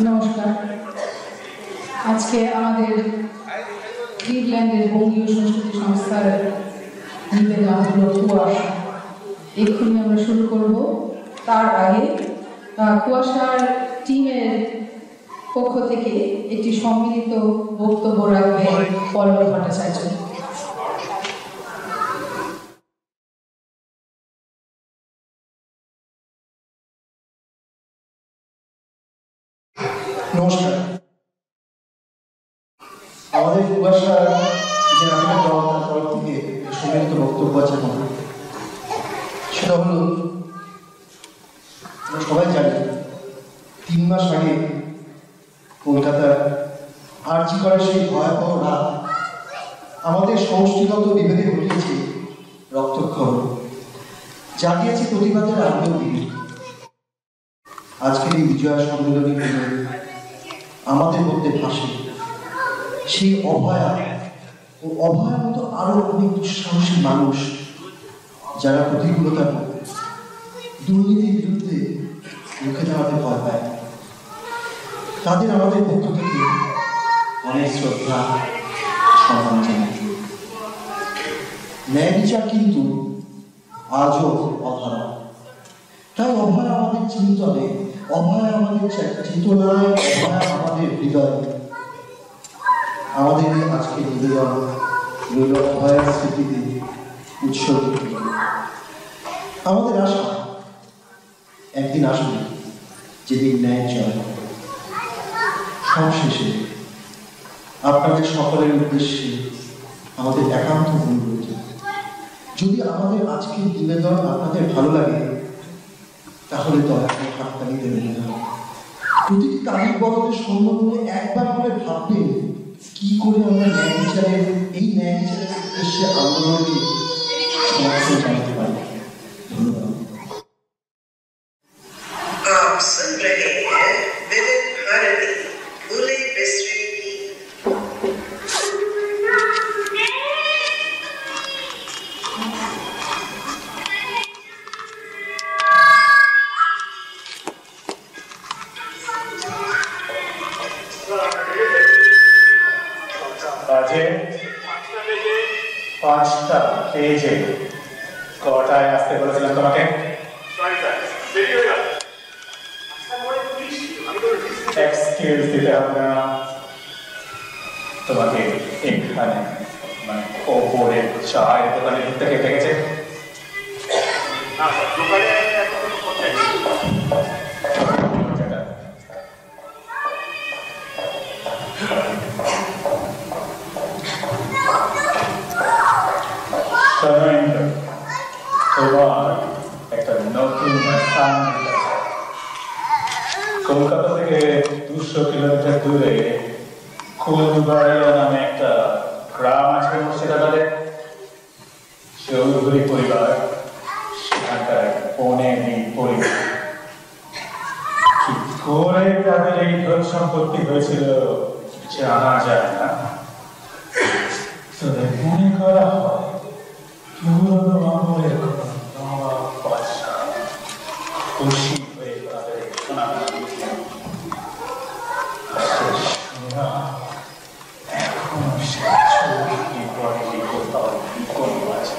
নমস্কার। আজকে আমাদের ক্লিভল্যান্ডের বঙ্গীয় সংস্কৃতি সংস্থার নিবেদন হলো কুয়াশা। এক্ষুনি আমরা শুরু করব। তার আগে কুয়াশার টিমের পক্ষ থেকে একটি সম্মিলিত বক্তব্য রাখবে পল্লব ভট্টাচার্য। নমস্কার। আমাদের কুয়াশা যে নাটকের দল তরফ থেকে সম্মিলিত বক্তব্য আছে, সেটা হলো, আমরা সবাই জানি 3 মাস আগে কলকাতার আরজি করার সেই ভয়াবহ রাত আমাদের সমষ্টিগত বিভেদে ঘটিয়েছে রক্তক্ষরণ, জাগিয়েছে প্রতিবাদের আন্দোলন। আজকের এই বিজয়া সম্মেলনী আমাদের মধ্যে ভাসে সেই অভয়া ও অভয়ার মতো আরো অনেক দুঃসাহসী মানুষ, যারা প্রতিকূলতার দুর্নীতির বিরুদ্ধে মুখে দাঁড়াতে ভয় পায়। তাদের আমাদের পক্ষ থেকে অনেক শ্রদ্ধা, সম্মান জানাই। ন্যায় বিচার কিন্তু আজও অধরা, তাই অভয়া আমাদের চিন্তনে, অভয়া আমাদের চেতনায়, অভয়া আমাদের হৃদয়। আমাদের আজকের নিবেদন রইল অভয়ার স্মৃতিতে উৎসর্গিত। আমাদের আশা একদিন আসবে যেদিন ন্যায় জয়। সবশেষে আপনাদের সকলের উদ্দেশ্যে আমাদের একান্ত অনুরোধ, যদি আমাদের আজকের নিবেদন আপনাদের ভালো লাগে তাহলে দয়া করে হাততালি দেবেন না। প্রতিটি তারিখ বদলের সম্বন্ধে একবার করে ভাববেন কি করে আমরা ন্যায় বিচারের উদ্দেশ্যে আন্দোলনকে সমর্থন জানাতে পারি। ধন্যবাদ। কটায় আসতে বলেছিলাম তোমাকে? এক্সকিউজ দিতে হবে না, তোমাকে এখানে মানে ওপরের চায়ের দোকানে ঢুকতে কে দেখেছে? তোমার একটা নতুন কলকাতা থেকে 200 কিলোমিটার দূরে কুলবাড়িয়া নামে একটা গ্রাম আছে মুর্শিদাবাদে। চৌধুরী পরিবার সেখানকার পনেরই পরিবার। কি করে তাদের এই ধন সম্পত্তি হয়েছিল জানা যায় না, তবে মনে করা হয় পুরনো আমলের পয়সা খুশি হয়ে তাদের শোনা এখন সে চৌধুরী পরেরই কোথাও বিকল্প আছে।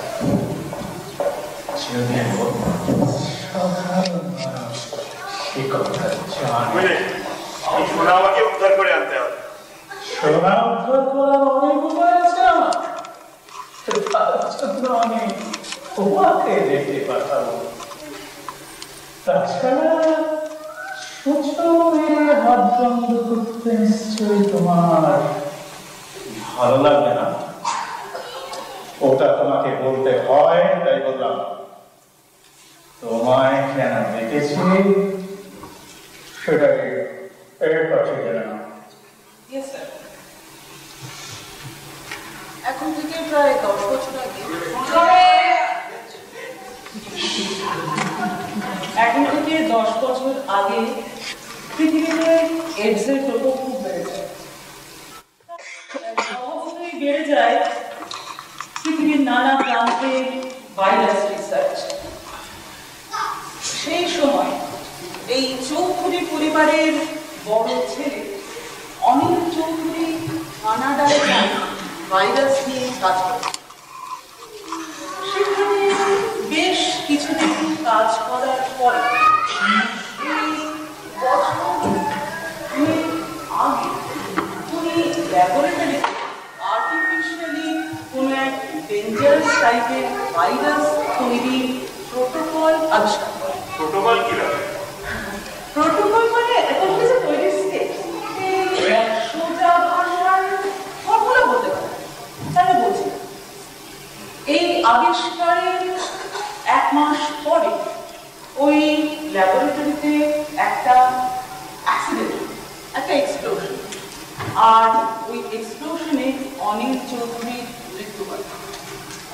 যদিও সাধারণ মানুষ সে কথা জানে। সোনা আমাকে উদ্ধার করে আনতে হবে। সোনা উদ্ধার করার অনেক উপায় আছে আমার, তার জন্য আমি তোমাকে দেখতে পাঠাবো। তাছাড়া সুচমের হাত বন্ধ করতে নিশ্চয়ই তোমার ভালো লাগবে না। ওটা তোমাকে বলতে হয়, তাই বললাম। তোমায় কেন দেখেছি সেটাকে এর পাশে জেনে নাও। এখন থেকে প্রায় 10 বছর আগে পৃথিবীতে এডসের প্রকোপ খুব বেড়ে যায়। স্বভাবতই বেড়ে যায় পৃথিবীর নানা প্রান্তে ভাইরাস রিসার্চ। সেই সময় এই চৌধুরী পরিবারের বড় ছেলে অনিল চৌধুরী কানাডায় ভাইরাস নিয়ে কাজ করে। সেখানে বেশ কিছুদিন কাজ করার পরে আগে উনি ল্যাবরেটরিতে আর্টিফিশিয়ালি কোনো এক ডেঞ্জারাস টাইপের ভাইরাস তৈরির প্রোটোকল আবিষ্কার করে। প্রোটোকল কি ব্যাপার? প্রোটোকল মানে একটা হচ্ছে তৈরির স্টেপ, সোজা ভাষায় ফর্মুলা বলতে পারে। তাহলে বলছি, এই আবিষ্কারের 1 মাস পরে ওই ল্যাবরেটরিতে একটা অ্যাক্সিডেন্ট, একটা এক্সপ্লোশন, আর ওই এক্সপ্লোশনে অনিল চৌধুরীর মৃত্যু হয়।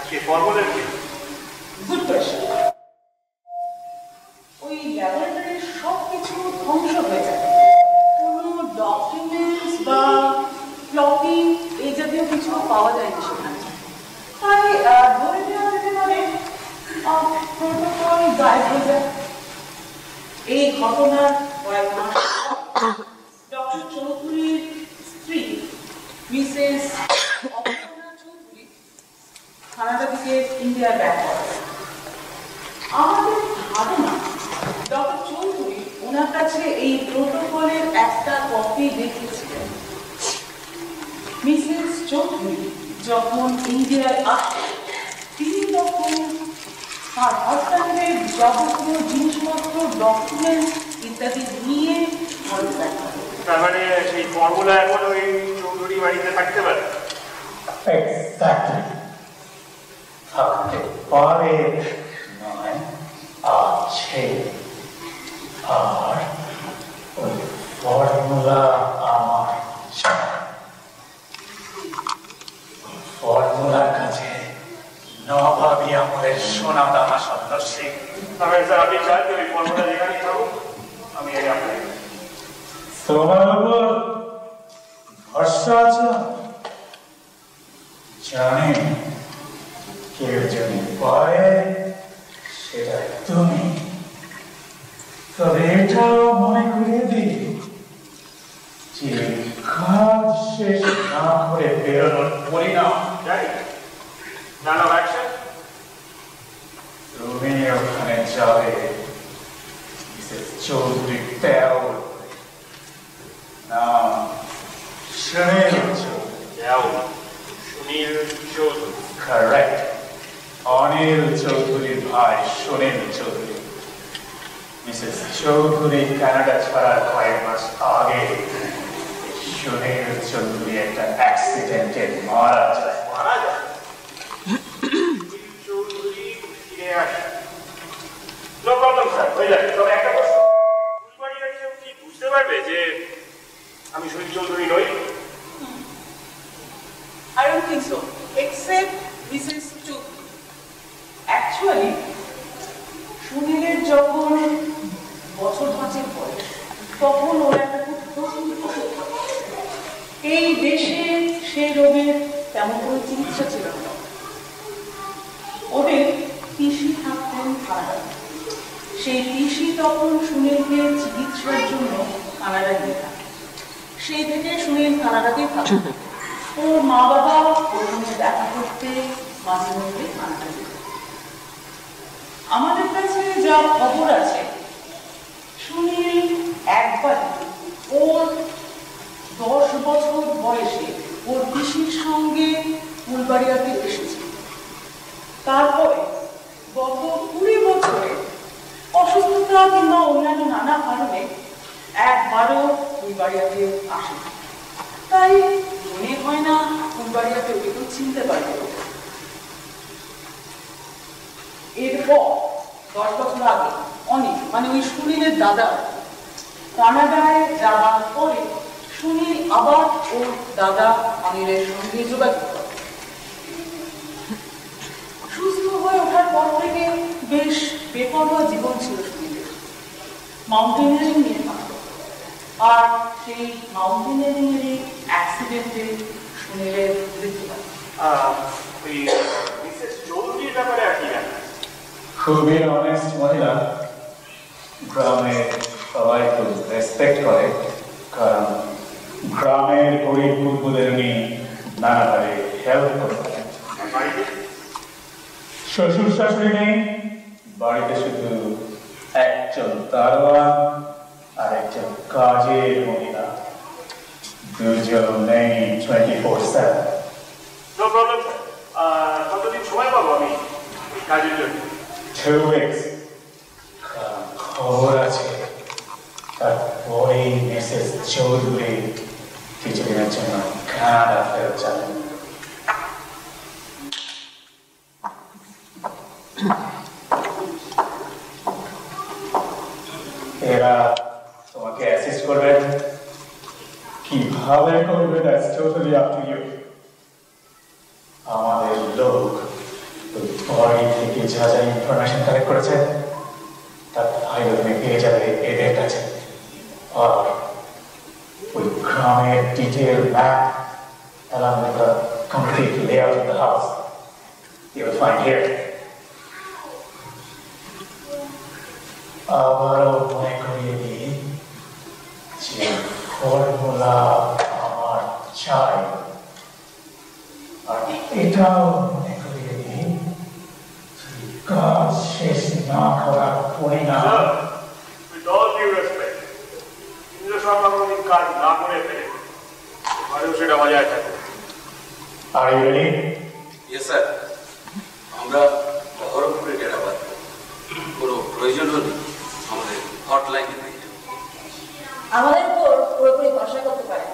সেই ফর্মুলা কি? Good question. ওই ল্যাবরেটরির সব কিছু ধ্বংস হয়ে যায়, কোনো ডকুমেন্টস বা ফ্লপি এই জাতীয় কিছু পাওয়া যায়নি সেখানে। তাই ধরে নেওয়া যেতে পারে প্রোটোকল গায়েব হয়ে যায়। এই ঘটনার কয়েক মাস ডক্টর চৌধুরীর স্ত্রী মিসেস অপর্ণা চৌধুরী কানাডা থেকে ইন্ডিয়া ব্যাক করে। আমাদের ধারণা ডক্টর চৌধুরী ওনার কাছে এই প্রোটোকলের একটা কপি রেখেছিলেন। মিসেস চৌধুরী যখন ইন্ডিয়ায় আসে তিনি তখন তার হাজব্যান্ডের যাবতীয় জিনিসপত্র, ডকুমেন্টস ইত্যাদি নিয়ে ঘরে ব্যাক করে। তার মানে সেই ফর্মুলা এখন ওই চৌধুরী বাড়িতে থাকতে পারে? এক্স্যাক্টলি, থাকতে পারে নয়, আছে। আর ওই ফর্মুলা আমার ফর্মুলার কাছে নবাবী আমলের সোনা দানা সদস্যে। তবে স্যার আপনি চান যে ওই ফর্মুলা যেখানেই থাকুক আমি এই আপনাকে তোমার উপর ভরসা আছে? জানি কেউ যদি পারে সেটা তুমি। তবে এটাও মনে করিয়ে দিই যে কাজ শেষ না করে বেরোনোর পরিণাম জানি প্ল্যান অফ অ্যাকশন। তুমি ওখানে যাবে মিসেস চৌধুরী তেও নাম সুনীল চৌধুরী। কারেক্ট, অনিল চৌধুরীর ভাই সুনীল চৌধুরী। মিসেস চৌধুরী কানাডা ছাড়ার কয়েক মাস আগে সুনীল চৌধুরী একটা অ্যাক্সিডেন্টে মারা যায়। চৌধুরী ফিরে আসে। নো প্রবলেম স্যার, হয়ে যাবে। তবে একটা প্রশ্ন, ফুলবাড়ির কেউ কি বুঝতে পারবে যে আমি সুনীল চৌধুরী নই? I don't think so, except Mrs. Chauধুরী. Actually, সুনীলের যখন বছর 5 বয়স তখন ওর একটা খুব প্রচলিত অসুখ হয়। এই দেশে সেই রোগের তেমন কোনো চিকিৎসা ছিল না। ওদের পিসি থাকতেন কানাডায়। সেই পিসি তখন সুনীলকে চিকিৎসার জন্য কানাডায় নিয়ে থাকে। সেই থেকে সুনীল কানাডাতেই থাকে। ওর মা বাবা ওখানে দেখা করতে মাঝে মধ্যে কানাডা যেত। আমাদের কাছে যা খবর আছে, সুনীল একবার ওর 10 বছর বয়সে ওর পিসির সঙ্গে ফুলবাড়িয়াতে এসেছে। তারপরে গত 20 বছরে অসুস্থতা কিংবা অন্যান্য নানা কারণে একবারও ফুলবাড়িয়াতে আসে। তাই মনে হয় না ফুলবাড়িয়াতে ওকে কেউ চিনতে পারবে। এরপর 10 বছর আগে অনেক মানে ওই সুনীলের দাদা কানাডায় যাওয়ার পরে সুনীল আবার ওর দাদা অনিলের সঙ্গে যোগাযোগ করে। সুস্থ হয়ে ওঠার পর থেকে বেশ বেপরোয়া জীবন ছিল সুনীলের। মাউন্টেনিয়ারিং নিয়ে থাকত, আর সেই মাউন্টেনিয়ারিংয়েরই অ্যাক্সিডেন্টে সুনীলের মৃত্যু হয়। ওই মিসেস চৌধুরীর ব্যাপারে আর কি জানেন? খুবই অনেস্ট মহিলা, গ্রামে সবাই খুব রেসপেক্ট করে। কারণ গ্রামের গরিব বুলবুলের উনি নানাভাবে হেল্প করতেন। শ্বশুর শাশুড়ি নেই, বাড়িতে শুধু একজন দারোয়ান আর একজন কাজের মহিলা, দুজন নেই 24/7। No problem sir. কতদিন সময় পাবো আমি কাজের জন্য? 2 weeks। খবর আছে তারপরে মিসেস চৌধুরী কিছুদিনের জন্য কানাডা ফেরত যাবেন। এরা তোমাকে অ্যাসিস্ট করবেন, কিভাবে করবে that's totally up to you. আমাদের লোক বাড়ি থেকে যা যা ইনফরমেশন কালেক্ট করেছে তার ফাইল তুমি পেয়ে যাবে এদের কাছে। আর ওই গ্রামের detail map along with the complete layout of the house you will find here. আবারও মনে করিয়ে দিই যে ফর্মুলা আমার চাই, আর এটাও মনে করিয়ে দিই কাজ শেষ না করার পরিণাম। With all due respect, Indra সরকার কোনদিন কাজ না করে ফেলে ঘরেও সেটা বজায় থাকে। Are you ready? Yes, sir. আমরা বহরমপুরে ডেরা বাঁধব। কোনো প্রয়োজন হলে আমাদের হটলাইনে পেয়ে যাবেন। আমাদের উপর পুরোপুরি ভরসা করতে পারে।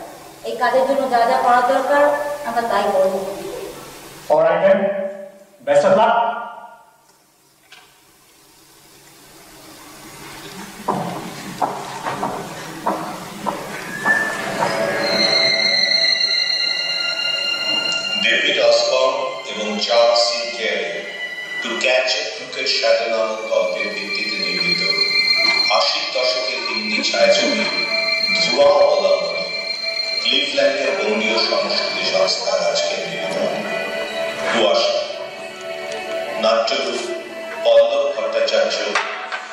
এই কাজের জন্য যা যা করার দরকার আমরা তাই করব। All right then. Best of luck. David Osborne এবং Charles C Carey to catch a cricket shadow নামক গল্পের ভিত্তিতে নির্মিত 80 দশকের হিন্দি ছায়াছবি ধুয়া অবলম্বনে ক্লিভল্যান্ডের বঙ্গীয় সংস্কৃতি সংস্থার আজকের নিবেদন কুয়াশা। নাট্যরূপ পল্লব ভট্টাচার্য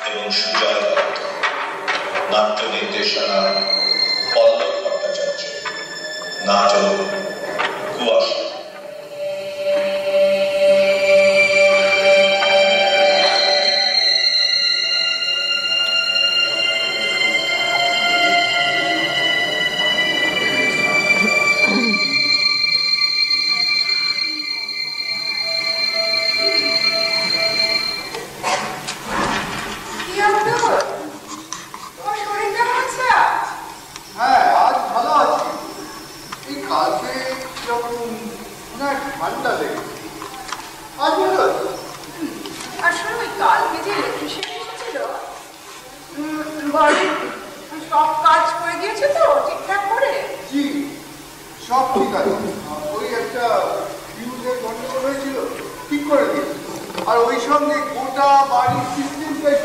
এবং সুজয় দত্ত। নাট্য নির্দেশনা পল্লব ভট্টাচার্য। নাটক কুয়াশা। হ্যাঁ, আজ ভালো আছি। এই কালকে যখন ঠান্ডা লেগেছে, আজ ভালো আছি। আসলে ওই কালকে যে ইলেকট্রিশিয়ান এসেছিল, বাড়ির সব কাজ করে দিয়েছে তো ঠিকঠাক করে? জি, সব ঠিক আছে। ওই একটা ফিউজের গন্ডগোল হয়েছিল, ঠিক করে দিয়েছে। আর ওই সঙ্গে গোটা বাড়ির সিস্টেমটাই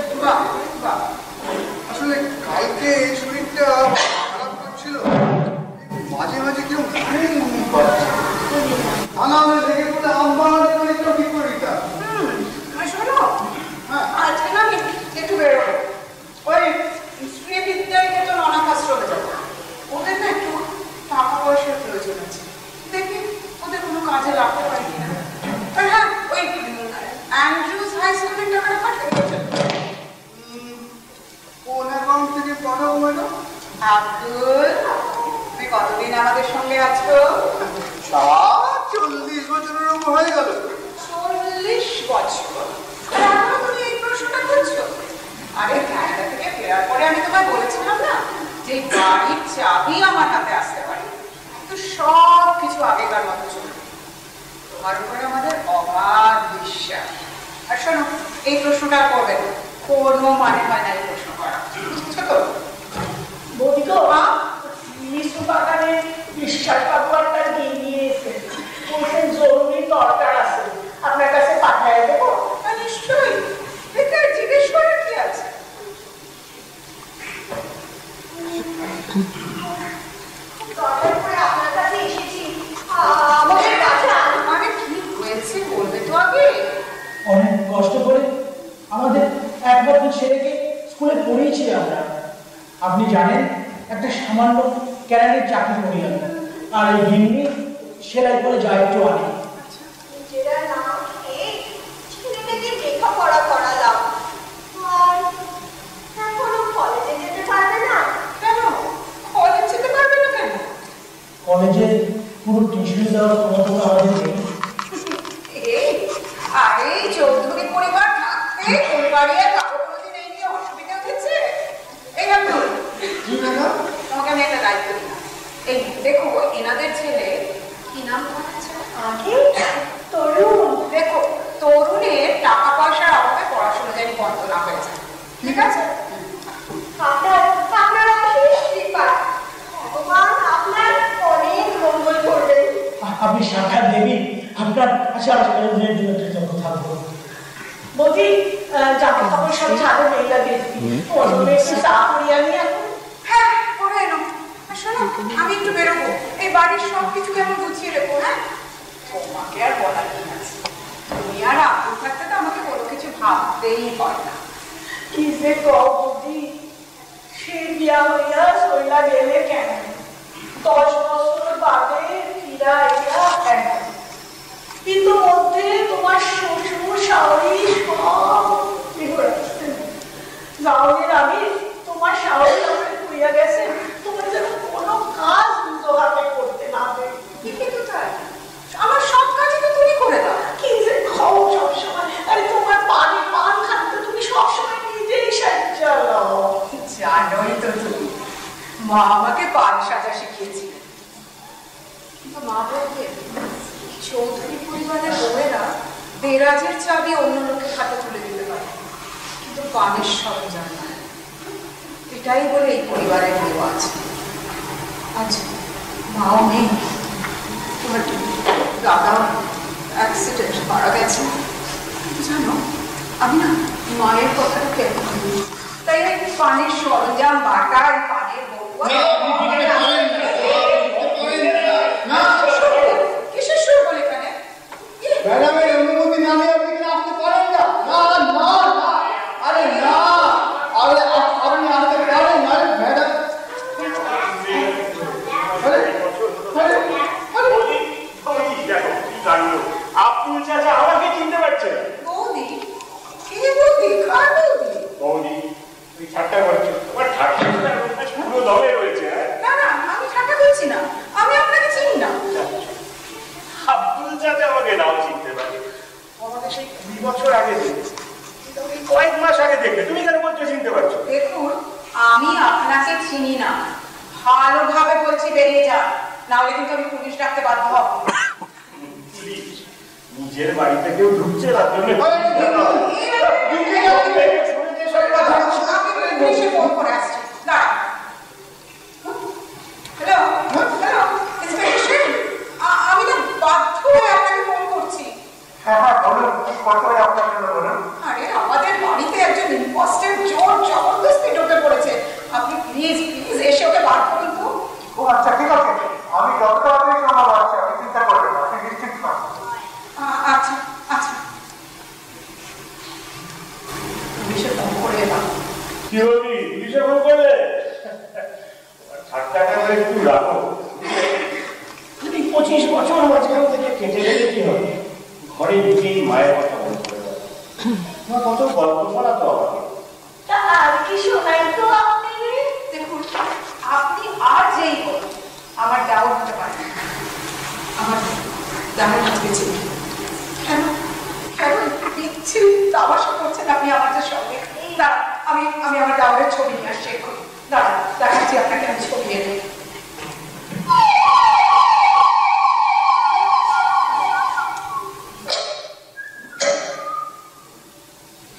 আসলে কালকে শরীরটা খারাপ করছিল, মাঝে মাঝে কেউ ঘুম পাচ্ছে। আনামে লেগে পড়ে আমবাগানের বাড়িটাও ঠিক করে দিতাম। শোনো, আজকে না আমি একটু বেরোবো, ওই স্ত্রী বিদ্যায় তো অনাথ আশ্রমে যাবো। ওদের না একটু টাকা পয়সার প্রয়োজন আছে, দেখি ওদের কোনো কাজে লাগতে পারি কিনা। আর হ্যাঁ, ওই অ্যান্ড্রুজ হাই স্কুলের টাকাটা পাঠিয়ে দেবেন। কোন অ্যাকাউন্ট থেকে পাঠাবো ম্যাডাম? আব্দুল, তুমি কতদিন আমাদের সঙ্গে আছো? 40 বছরের উপর হয়ে গেল। 40 বছর? আর এখনো তুমি এই প্রশ্নটা করছো? আরে কানাডা থেকে ফেরার পরে আমি তোমায় বলেছিলাম না যে বাড়ির চাবি আমার হাতে আসতে পারে, কিন্তু সব কিছু আগেকার মতো চলবে। তোমার উপরে আমাদের অগাধ বিশ্বাস। আর শোনো, এই প্রশ্নটা করবে না, কোনো মানে হয় না এই প্রশ্ন করা, বুঝছো তো? বৌদি তো লিচু বাগানে বিশ্বাস পাবো একটা দিয়ে এসে বলছেন জরুরি দরকার আছে, আপনার কাছে পাঠায় দেবো। নিশ্চয়ই, এটা জিজ্ঞেস করার কি আছে? দরকার করে আপনার কাছে এসেছি, আমাদের বাসা। মানে কি হয়েছে বলবে তো আগে। অনেক কষ্ট করে আমাদের একমাত্র ছেলেকে স্কুলে পড়িয়েছি আমরা। আপনি জানেন একটা সামান্য ক্যারাটের চাকরি করি আমি, আর এই গিন্নি সেলাই করে যায় একটু আগে। নিজেরা না খেয়ে ছেলেটাকে লেখাপড়া করালাম, আর এখনো কলেজে যেতে পারবে না। কেন কলেজ যেতে পারবে না কেন? কলেজে পুরো টিউশন দেওয়ার ক্ষমতা আমাদের নেই। আরে চৌধুরী পরিবার থাকতে পরিবারে কারো কোনোদিন এই নিয়ে অসুবিধা হয়েছে? এই আব্দুল, তোমাকে আমি একটা দায়িত্ব দিলাম। এই দেখো এনাদের ছেলে কি নাম আছে আগে তরুণ, দেখো তরুণের টাকা পয়সার অভাবে পড়াশোনা যেন বন্ধ না হয়ে যায়, ঠিক আছে? আপনার অশেষ কৃপা, ভগবান আপনার অনেক মঙ্গল করবেন। আপনি সাক্ষাৎ দেবী, আপনার আশীর্বাদের জন্য কৃতজ্ঞ থাকবো। বৌদি জামা কাপড় সব ছাদে মেলা দিয়ে দিবি, ওর একটু চা করিয়া নিয়ে এখন। হ্যাঁ করে এনো। শোনো আমি একটু বেরোবো, এই বাড়ির সব কিছু কেমন গুছিয়ে রেখো। হ্যাঁ তোমাকে আর বলার কি আছে, তুমি আর আপু থাকতে তো আমাকে কোনো কিছু ভাবতেই হয় না। কি যে বৌদি, সে বিয়া হইয়া চইলা গেলে কেন? 10 বছর বাদে ফিরা এলা এখন, কিন্তু মধ্যে তোমার শ্বশুর শাশুড়ি সব যাওয়ার আগে তোমার শাশুড়ি আমাকে কইয়া গেছে তোমার যেন কোনো কাজ নিজ হাতে করতে না দেয়। কিন্তু তাই আমার সব কাজই তো তুমি করে দাও। কি যে খাও সবসময়, আরে তোমার পান খাতে তুমি সবসময় নিজেই সাজাও। জানোই তো তুমি, মা আমাকে পান সাজা শিখিয়েছিল, কিন্তু মা বলতে চৌধুরী পরিবারের বউয়েরা দেরাজের চাবি অন্য লোকের হাতে তুলে দিতে পারে, কিন্তু পানের সরঞ্জাম না। এটাই বলে এই পরিবারের বউ আছে। আজ মাও নেই, তোমার দাদা অ্যাক্সিডেন্ট মারা গেছে। জানো আমি না মায়ের কথাটা কেমন করি, তাই ওই পানের সরঞ্জাম বাটার পানের কিসের সুর বলে এখানে? ম্যাডামের অনুমতি না নিয়ে আপনি কি আসতে পারেন না? না না না, আরে না, আরে আপনি আসতে পারেন না ম্যাডাম। আব্দুল চাচা আমাকে চিনতে পারছে না। বৌদি কে? বৌদি কার বৌদি? বৌদি তুই ঠাট্টা করছো, তোমার ঠাট্টা পুরো দমে রয়েছে। না না আমি ঠাট্টা করছি না, আমি আপনাকে চিনি না। আব্দুল চাচা আমাকে নাও চিনতে পারে, আমাকে সেই 2 বছর আগে দেখেছে, কয়েক মাস আগে দেখবে, তুমি কেন বলছো চিনতে পারছো? দেখুন আমি আপনাকে চিনি না, ভালোভাবে বলছি বেরিয়ে যান, নাহলে কিন্তু আমি পুলিশ ডাকতে বাধ্য হব। পুলিশ? নিজের বাড়িতে কেউ ঢুকছে তার জন্য পুলিশে ফোন করে আসছি। হ্যালো হ্যালো ইন্সপেক্টর সাহেব, আমি না বাধ্য হয়ে আপনাকে ফোন করছি। হ্যাঁ হ্যাঁ বলুন, কি করতে হবে আপনার জন্য বলুন। আরে আমাদের বাড়িতে একজন ইম্পোস্টার জোর জবরদস্তি ঢুকে পড়েছে, আপনি প্লিজ প্লিজ এসে ওকে বার করুন তো। ও আচ্ছা ঠিক আছে, আমি যত তাড়াতাড়ি সম্ভব আসছি, আপনি চিন্তা করবেন না, আপনি নিশ্চিন্ত থাকুন। আচ্ছা আচ্ছা পুলিশে ফোন করে এলাম। কি বলবি? পুলিশে ফোন করবে? ঠাট্টাটা একটু রাখো। 25 বছর মাঝখান থেকে কেটে গেলে কি হবে? ঘরে ঢুকেই মায়ের কথা মনে করে যাবে। তোমার কত গল্প শোনাতো আমাকে। তা আর কি শোনাই তো আপনি? দেখুন আপনি আর যেই বলুন আমার ডাউট হতে পারে, আমার ডাউট হচ্ছে কেন কেন বিচ্ছিরি তামাশা করছেন আপনি আমাদের সঙ্গে? দাঁড়ান আমি আমি আমার ডাউটের ছবি নিয়ে আসছি এখন। দাঁড়ান দেখাচ্ছি আপনাকে আমি ছবি এনে।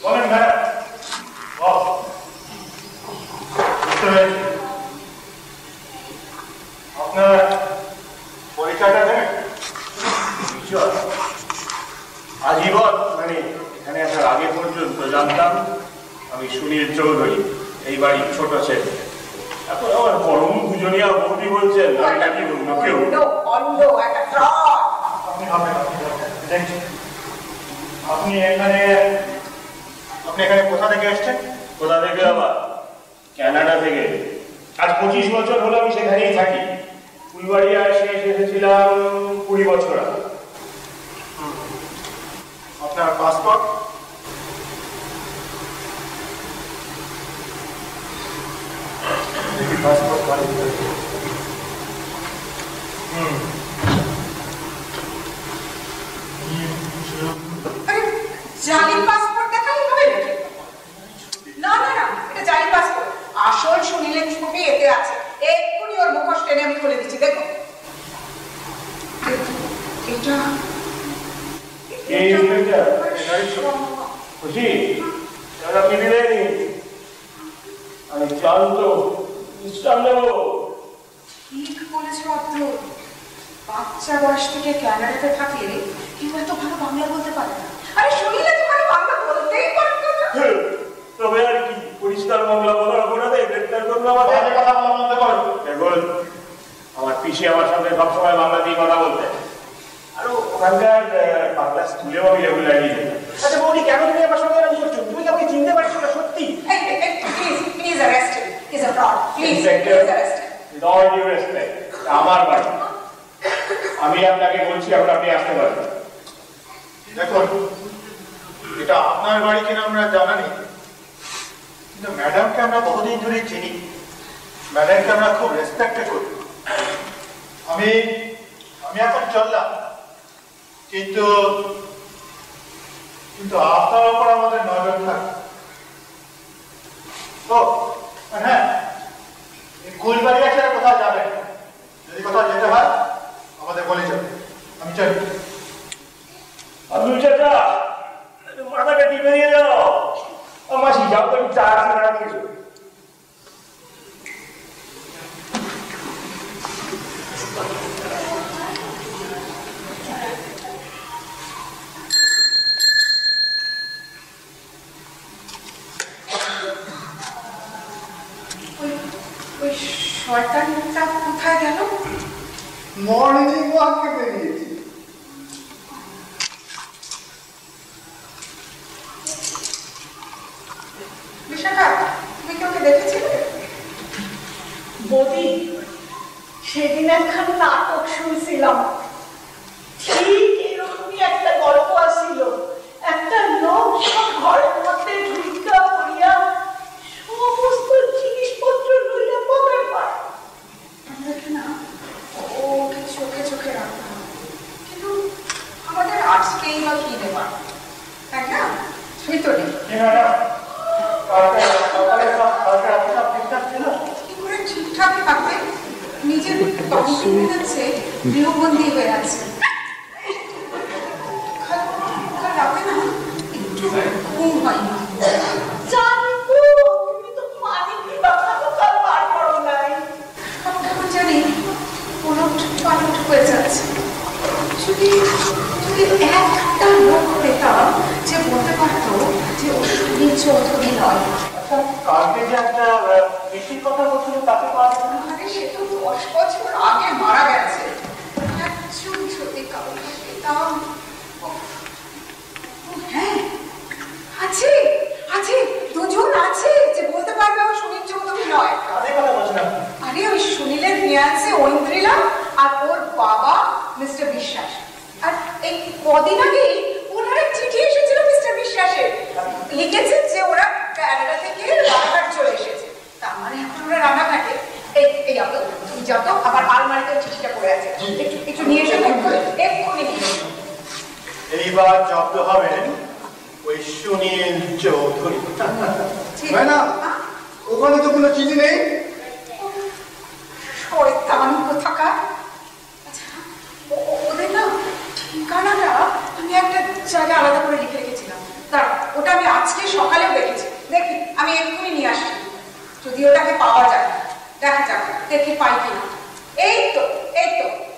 বলেন ম্যাডাম। আপনার পরিচয়টা দেবেন? আজীবন মানে এখানে আসার আগে পর্যন্ত জানতাম আমি সুনীল চৌধুরী, এই বাড়ির ছোট ছেলে। এখন আমার পরম পূজনীয় বৌদি বলছেন আমি নাকি অন্য কেউ। আপনি এখানে কোথা থেকে এসছেন? কোথা থেকে? আবার ক্যানাডা থেকে। আজ 25 বছর হলো আমি সেখানেই থাকি। ফুলবাড়িয়া এসেছিলাম 20 বছর আগে। আপনার পাসপোর্ট? পাসপোর্ট জালি পাসপোর্ট দেখাই হবে নাকি? না না না, এটা জালি পাসপোর্ট। আসল সুনীলের ছবি এতে আছে। এক্ষুনি ওর মুখোশ টেনে আমি খুলে দিচ্ছি, দেখো। আমি ক্লান্ত, বিশ্রাম নেব। ঠিক বলেছ আব্দুল। বাচ্চা বয়স থেকে ক্যানাডাতে থাকলে কেউ এত ভালো বাংলা বলতে পারে না। আরে শুনিলে তো ভালো বাংলা বলতেই পারতো না। তবে আর কি, পরিষ্কার বাংলা বলার অপরাধে গ্রেফতার করবো আমাদের। কথা বলা বন্ধ করো। দেখুন, আমার পিসি আমার সাথে সবসময় বাংলা দিয়ে কথা বলতে, আর ওখানকার বাংলা স্কুলেও আমি রেগুলারলি যেতাম। আচ্ছা বৌদি, কেন তুমি আমার সঙ্গে এরকম করছো? তুমি কি আমাকে চিনতে পারছো না সত্যি? Please arrest him. He's a fraud. Please arrest him. With all due respect, আমার বাড়ি, আমি আপনাকে বলছি, এখন আপনি আসতে পারেন। দেখুন, এটা আপনার বাড়ি কিনা আমরা জানা নেই, কিন্তু ম্যাডামকে আমরা বহুদিন ধরে চিনি। ম্যাডামকে আমরা খুব রেসপেক্ট করি। আমি এখন চললাম, কিন্তু আপনার ওপর আমাদের নজর থাকে। ও হ্যাঁ, কুলবাড়িয়া ছেড়ে কোথাও যাবেন, যদি কোথাও যেতে হয় আমাদের বলে যাবে। আমি চাই আব্দুল চাচা, মাথাটা টিপে দিয়ে যাও। মাসি যাও তো, চা আছে কিছু। ওই শয়তানটা কোথায় গেল? মর্নিং ওয়াকে বেরিয়েছি। বিশাখা, তুমি কি ওকে দেখেছিলে? বৌদি, সেদিন একখান নাটক শুনছিলাম, ঠিক এরকমই একটা গল্প আসছিল। একটা লোক সব ঘরের মধ্যে ভিক্ষা করিয়া সমস্ত জিনিসপত্র লইয়া পকেট পায়। না, ওকে চোখে চোখে রাখতাম, কিন্তু আমাদের আজকেই বা কি দেবার, তাই না? ভিতরে কি করে ঠিকঠাক থাকবে? নিজের যাচ্ছে, গৃহবন্দী হয়ে আছে। রাতে না একটু ঘুম হয় না। জানি উলট পালট হয়ে যাচ্ছে। যদি একটা লোক পেতাম যে বলতে পারতো যে ও সুনীল চৌধুরী নয়। কালকে যে একটা বেশি কথা বলছিল, তাকে আরে সে তো 10 বছর আগে মারা গেছে। একজন যদি কাউকে পেতাম। হ্যাঁ, আছে আছে, দুজন আছে যে বলতে পারবে ও সুনীল চৌধুরী নয়। আরে ওই সুনীলের ফিয়ান্সে ঐন্দ্রিলা আর ওর বাবা মিস্টার বিশ্বাস। আর এই কদিন আগেই ওনার এক চিঠি এসেছিল মিস্টার বিশ্বাসের। লিখেছেন যে ওরা ক্যানাডা থেকে রানাঘাট চলে এসেছে। তার মানে এখন ওরা রানাঘাটে। এই আপনি তুমি যাও তো, আমার আলমারিতে চিঠিটা পড়ে আছে, একটু নিয়ে এসে এক্ষুনি নিয়ে এসো। এইবার জব্দ হবেন ওই সুনীল চৌধুরী। না, ওখানে তো কোনো চিঠি নেই। শয়তান কোথাকার। আচ্ছা, ওদের না ঠিকানাটা আমি একটা জায়গায় আলাদা করে লিখে রেখেছিলাম। দাঁড়া, ওটা আমি আজকে সকালেও দেখেছি। দেখি, আমি এক্ষুনি নিয়ে আসছি। যদি ওটাকে পাওয়া যায়, দেখা যাক, দেখি পাই কিনা। এই তো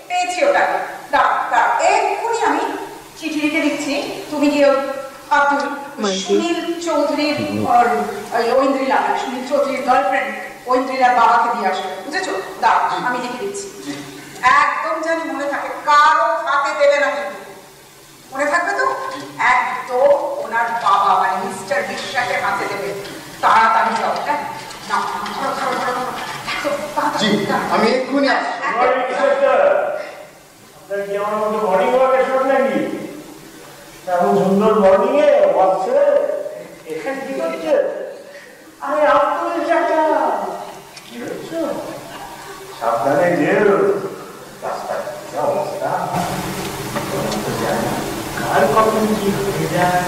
পেয়েছি ওটাকে। দাঁড়া, এক্ষুনি আমি চিঠি লিখে দিচ্ছি। তুমি গিয়ে আব্দুল সুনীল চৌধুরীর ঐন্দ্রিলা, সুনীল চৌধুরীর গার্লফ্রেন্ড ঐন্দ্রিলার বাবাকে দিয়ে আসবে, বুঝেছো? দাঁড়া, আমি লিখে দিচ্ছি। একদম জানি মনে থাকে, কারো হাতে দেবে না কিন্তু, মনে থাকবে তো? একদম ওনার বাবা মানে মিস্টার বিশ্বাসের হাতে দেবে। তাড়াতাড়ি যাও। হ্যাঁ, না, ধরো, এত জি আমি এক্ষুনি আসছি। আপনার কি আমার মতো মর্নিং ওয়াকের শখ নাকি? এমন সুন্দর মর্নিং এ ওয়াক ছেড়ে এখানে কি করছে? আরে আপনার চাচা কি হচ্ছে? সাবধানে যেও, রাস্তায় যা অবস্থা কার কখন কি হয়ে যায়।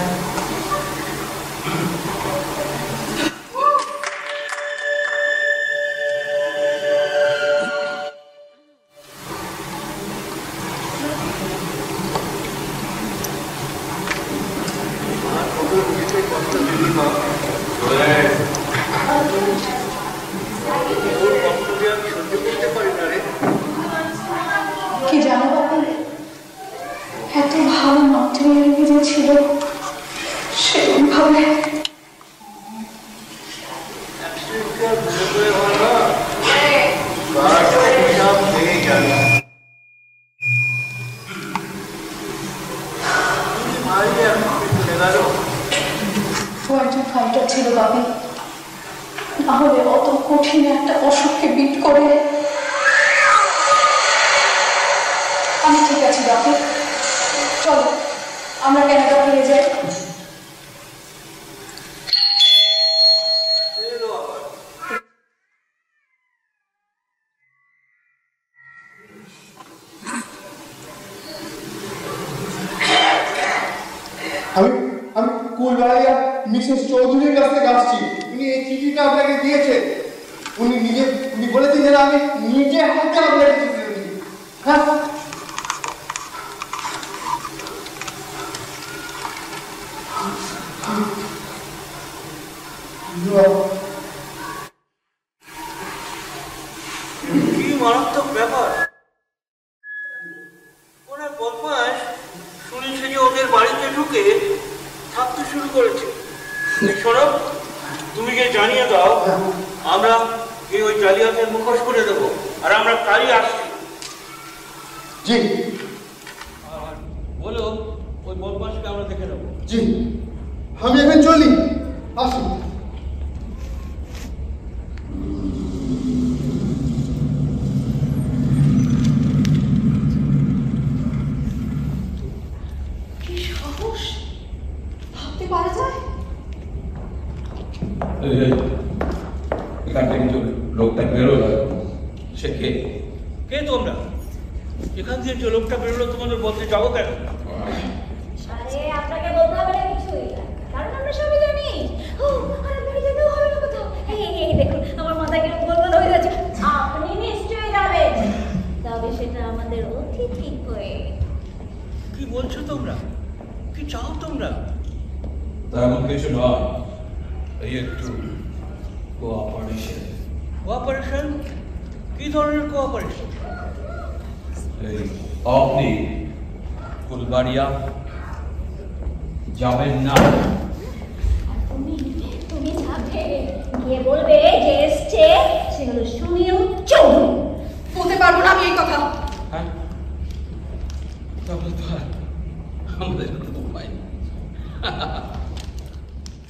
কি জানো বাবা, এত ভালো মাঠে যে ছিল সেভাবে ফাইটার ছিল বাবি, নাহলে অত কঠিন একটা অসুখকে বিট করে। আমি ঠিক আছি বাবি, চলো আমরা ক্যানাডা ফিরে যাই। আমি কুলবাড়িয়া মিসেস চৌধুরীর কাছ থেকে আসছি। উনি এই চিঠিটা আপনাকে দিয়েছেন। উনি বলেছেন যে আমি নিজে হাতে আপনাকে চিঠি দিই। হ্যাঁ কি মারাত্মক ব্যাপার। ওনার বদমাস শুনেছে যে ওদের বাড়িতে ঢুকে থাকতে শুরু করেছে। শোনো, তুমি গিয়ে জানিয়ে দাও আমরা ওই জালিয়াতের মুখোশ করে দেবো, আর আমরা কালই আসছি। জি বলো ওই বদমাসকে আমরা দেখে নেবো। জি আমি এখন চলি, আসুন। কি সাহস, ভাবতে পারা যায়? এখান থেকে লোকটা বেরোলো, সে কে? কে তোমরা? এখান দিয়ে যে লোকটা বেরোলো তোমাদের বলতে যাবো কেন? আরে আপনাকে বলতে হবে না কিছুই, কারণ আমরা সবই জানি। ও আর আপনাকে যেতেও হবে না কোথাও। এই দেখুন আমার মাথা কিরকম গোলগোল হয়ে যাচ্ছে। আপনি নিশ্চয়ই যাবেন, তবে সেটা আমাদের অতিথি হয়ে। কি বলছো তোমরা? কি চাও তোমরা? তেমন কিছু নয়, এই একটু কোঅপারেশন। কোঅপারেশন? কি ধরনের কোঅপারেশন? এই আপনি ফুলবাড়িয়া যাবেন না। তুমি যাবে, গিয়ে বলবে যে এসছে সে হলো সুনীল চৌধুরী। বলতে পারবো না আমি এই কথা। হ্যাঁ, তাহলে তো আমাদের কোনো উপায় নেই।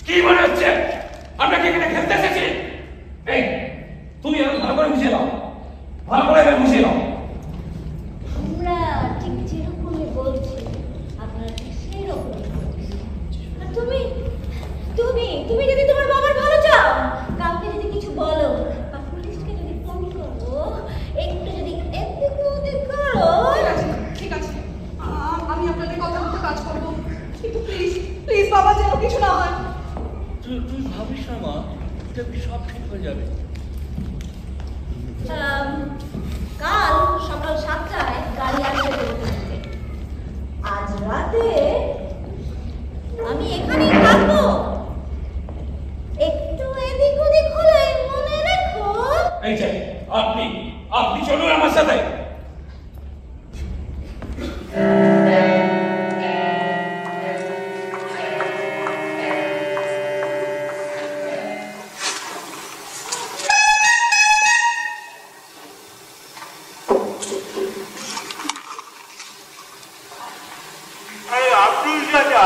কি মনে হচ্ছে আমরা কি এখানে খেলতে এসেছি? এই তুমি এখন ভালো করে বুঝিয়ে দাও, ভালো করে বুঝিয়ে দাও। আমরা ঠিক যেরকমই বলছি আপনারা ঠিক সেই রকমই বলছি। আর তুমি তুমি তুমি যদি তোমার বাবার ভালো চাও, কাউকে যদি কিছু বলো বা পুলিশকে যদি ফোন করো, একটু যদি এদিক ওদিক করো। ঠিক আছে, আমি আপনাদের কথা মতো কাজ করবো, কিন্তু প্লিজ প্লিজ বাবা যেন কিছু না হয়। তুই ভাবিস না মা, দেখবি সব ঠিক হয়ে যাবে। কাল সকাল 7টায় গাড়ি আসবে বেরোতে। আজ রাতে আমি এখানেই থাকবো, একটু এদিক ওদিক হলে মনে রেখো। এই যে আপনি চলুন আমার সাথে। আব্দুল চাচা,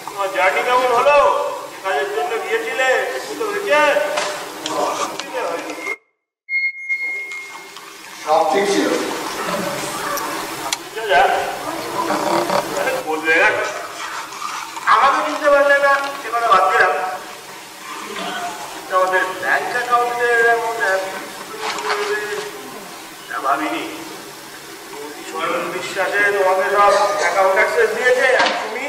তোমার জার্নি কেমন হলো? কাজের জন্য গিয়েছিলে, ঠিক মতো হয়েছে? সব ঠিক ছিল। আমাকে চিনতে পারলে না সে কথা বাদ দিলাম। আমাদের ব্যাংক অ্যাকাউন্টের ভাবিনি স্বয়ং বিশ্বাসে তোমাকে সব অ্যাকাউন্ট অ্যাক্সেস দিয়েছে আর তুমি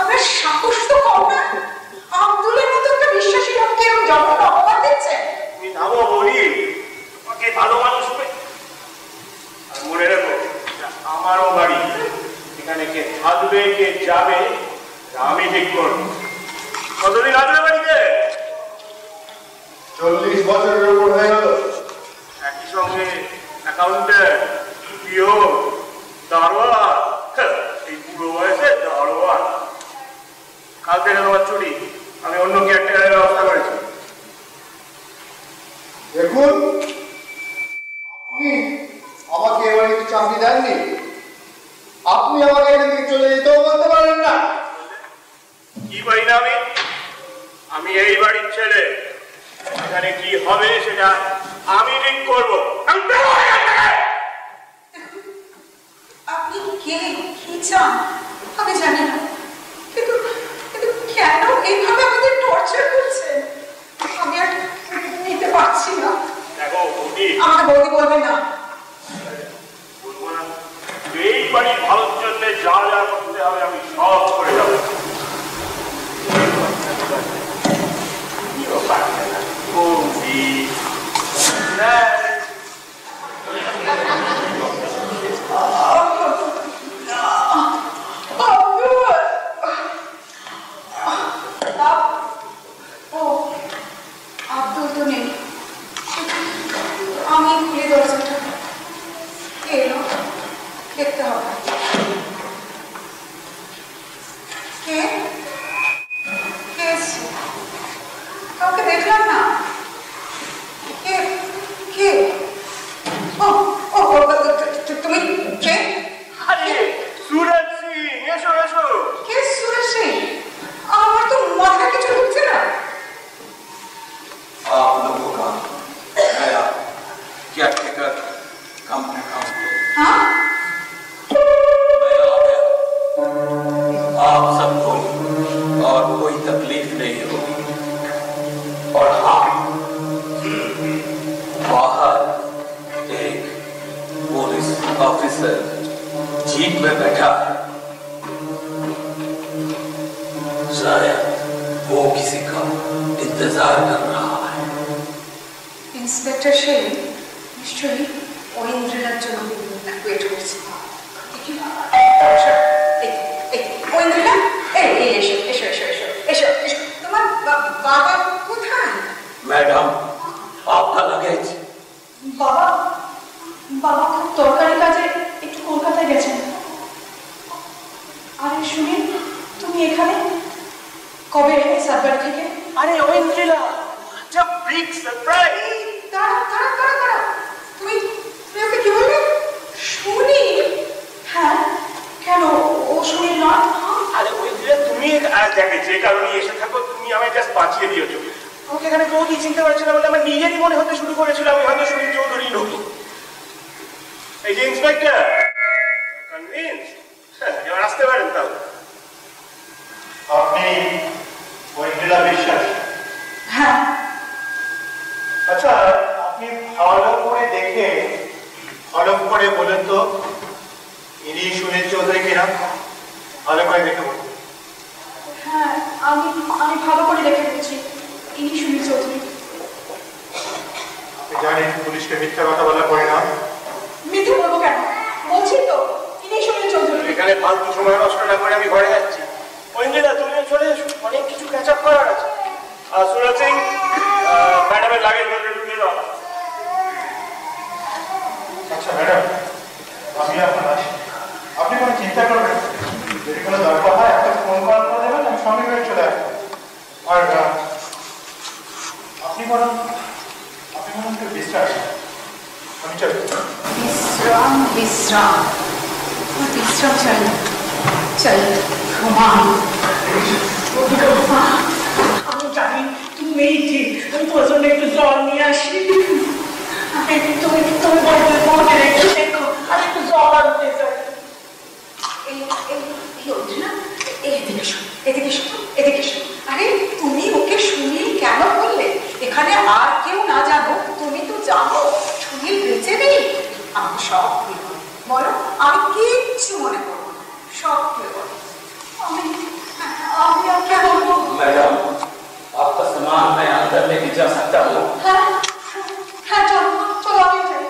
আপনার সাহস তো কম না। আব্দুলের মতো একটা বিশ্বাসী লোককে এরকম জঘন্য অপবাদ দিচ্ছে। তুমি থামো বলি, ওকে ভালো মানুষ আর মনে রেখো আমারও বাড়ি, এখানে কে থাকবে কে যাবে আমি ঠিক করব। কতদিন আসবে বাড়িতে? 40 বছরের উপর হয়ে গেল। একই সঙ্গে অ্যাকাউন্টের, পিওন, দারোয়ান, এই বুড়ো বয়সে দারোয়ান। কাল থেকে তোমার ছুটি, আমি অন্য কেয়ারটেকারের ব্যবস্থা করেছি। দেখুন, আপনি আমাকে এবারে একটু চাকরি দেননি, আপনি আমাকে এখান থেকে চলে যেতেও বলতে পারেন না। কি পারি না আমি এই বাড়ির ছেলে, এখানে কি হবে সেটা আমি ঠিক করবো। আপনি কে, কি চান আমি জানি না, কিন্তু কেন এইভাবে আমাদের টর্চার করছেন আমি আর নিতে পারছি না। দেখো বৌদি, আমাকে বৌদি বলবেন না। বলবো না, এই বাড়ির ভালোর জন্য যা যা করতে হবে আমি সব করে যাবো। বৌদি আব্দুল তো নেই, আমি খুলে দরজাটা। কে এলো দেখতে হবে। কে কে এসছে? কাউকে দেখলাম না। কে কে? ও ও তুমি কে? আরে সুরজ সিং, এসো এসো। কে সুরজ সিং? আমার তো মাথা কিছু ঢুকছে না। आप लोगों का नया केयरटेकर कम अकाउंट हाँ? मैं आ गया। आप सबको और कोई तकलीफ नहीं होगी। और हाँ, बाहर एक पुलिस ऑफिसर जीप में बैठा है, शायद वो किसी का इंतजार कर रहा है। ইন্সপেক্টর সেন নিশ্চয়ই ঐন্দ্রিলার জন্য ওয়েট করছে। ঐন্দ্রিলা, এসো এসো এসো এসো এসো এসো। তোমার বাবা কোথায়? मैडम, आपका लगेज। বাবা বাবা খুব দরকারি কাজে একটু কলকাতায় গেছেন। আরে শুনি তুমি এখানে কবে এলে সাতবাড়ি থেকে? আরে ঐন্দ্রিলা, যা বিগ সারপ্রাইজ। দাঁড়া দাঁড়া দাঁড়া দাঁড়া, তুমি তুমি ওকে কি বললে? শুনি? হ্যাঁ, কেন ও শুনি নয়? আরে ঐন্দ্রিলা, তুমি দেখে যে কারণে এসে থাকো, তুমি আমায় জাস্ট বাঁচিয়ে দিয়েছো। আমাকে এখানে কেউ চিনতে পারছে না বলে আমার নিজেরই মনে হতে শুরু করেছিল আমি হয়তো সুনীল চৌধুরী নতুন। এই যে ইন্সপেক্টর কনভিন্স, এবার আসতে পারেন। তাহলে আপনি ঐন্দ্রিলা বিশ্বাস? হ্যাঁ। আচ্ছা, আপনি ভালো করে দেখে ভালো করে বলেন তো ইনি সুনীল চৌধুরী কিনা? ভালো করে দেখে বলুন। হ্যাঁ, আমি ভালো করে দেখে বলছি, ইনি সুনীল চৌধুরী। আপনি জানেন পুলিশকে মিথ্যা কথা বলা পড়ে না। মিথ্যে বলবো কেন? বলছি তো ইনি সুনীল চৌধুরী। এখানে ফালতু সময় নষ্ট না করে আমি ঘরে যাচ্ছি। ঐন্দ্রিলা, তুমি চলে এসো, অনেক কিছু ক্যাচ আপ করার আছে। সুরজ সিং, ম্যাডামের লাগেজ ভেতরে ঢুকিয়ে দাও। আচ্ছা ম্যাডাম, আমি এখন আসি। আপনি কোনো চিন্তা করবেন না। যদি কোনো দরকার হয় একটা ফোন কল করে দেবেন, আমি সঙ্গে করে চলে আসবো। আর আপনি বরং একটু বিশ্রাম, আমি চলি। বিশ্রাম বিশ্রাম বিশ্রাম চাই চাই ঘুমান। আমি জানি তুমি নেই ঠিক, আমি তোমার জন্য একটু জল নিয়ে আসি। তুমি বলবে একটু দেখো, আর একটু জল আনতে চাই। এদিকে শোনো। আরে তুমি ওকে সুনীল কেন বললে? এখানে আর কেউ না জানো, তুমি তো জানো সুনীল বেঁচে নেই। আমি সব বলো, আমি কিচ্ছু মনে করবো না, সব বলো। আমি আর क्या बोलूं? मैडम, आपका सामान मैं अंदर लेके जा सकता हूँ? हाँ चलो आगे जाओ।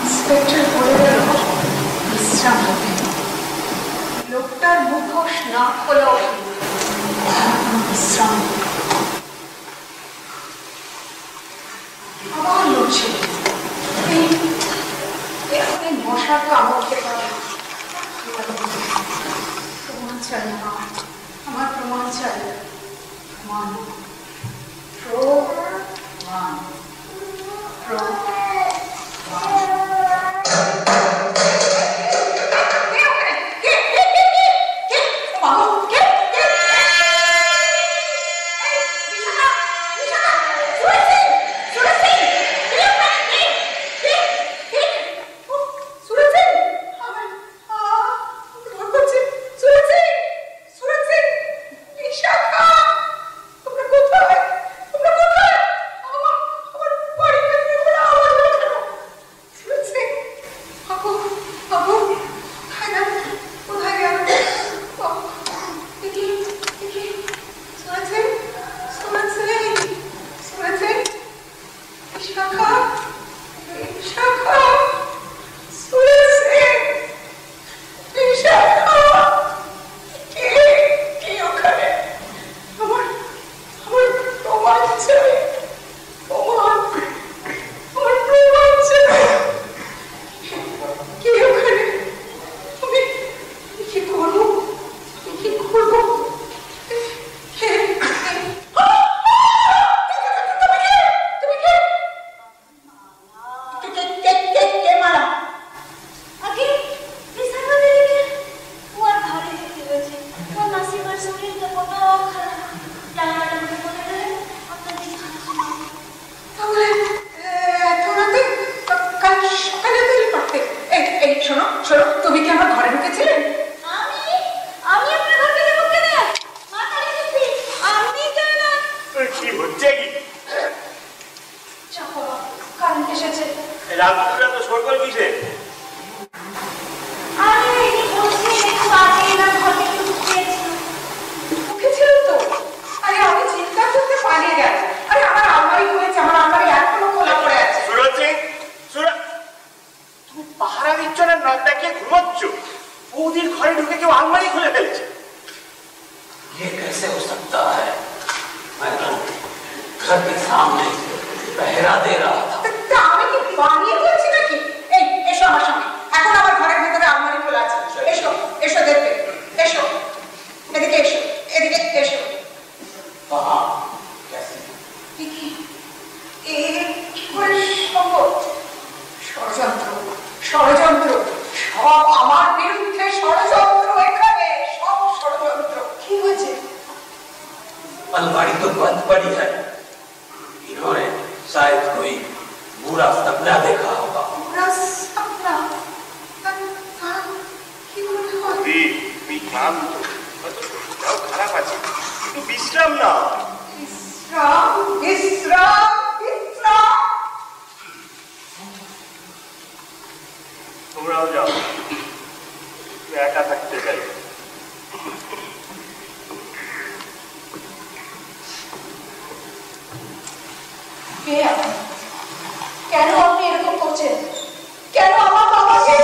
इंस्पेक्टर बोले गেল বিশ্রাম হতে। লোকটার মুখোশ না খোলা বিশ্রাম। আবার লড়ছে। এই মশার কামড় খেতে হবে। প্রমাণ চাই আমার প্রমাণ চাই। अलमारी तो बंद पड़ी है। इन्होंने शायद कोई बुरा सपना देखा होगा। बुरा सपना? খারাপ আছে, একটু বিশ্রাম না। তোমরাও যাও, একা থাকতে চাই। কেন আপনি এরকম করছেন? কেন আমার বাবাকে?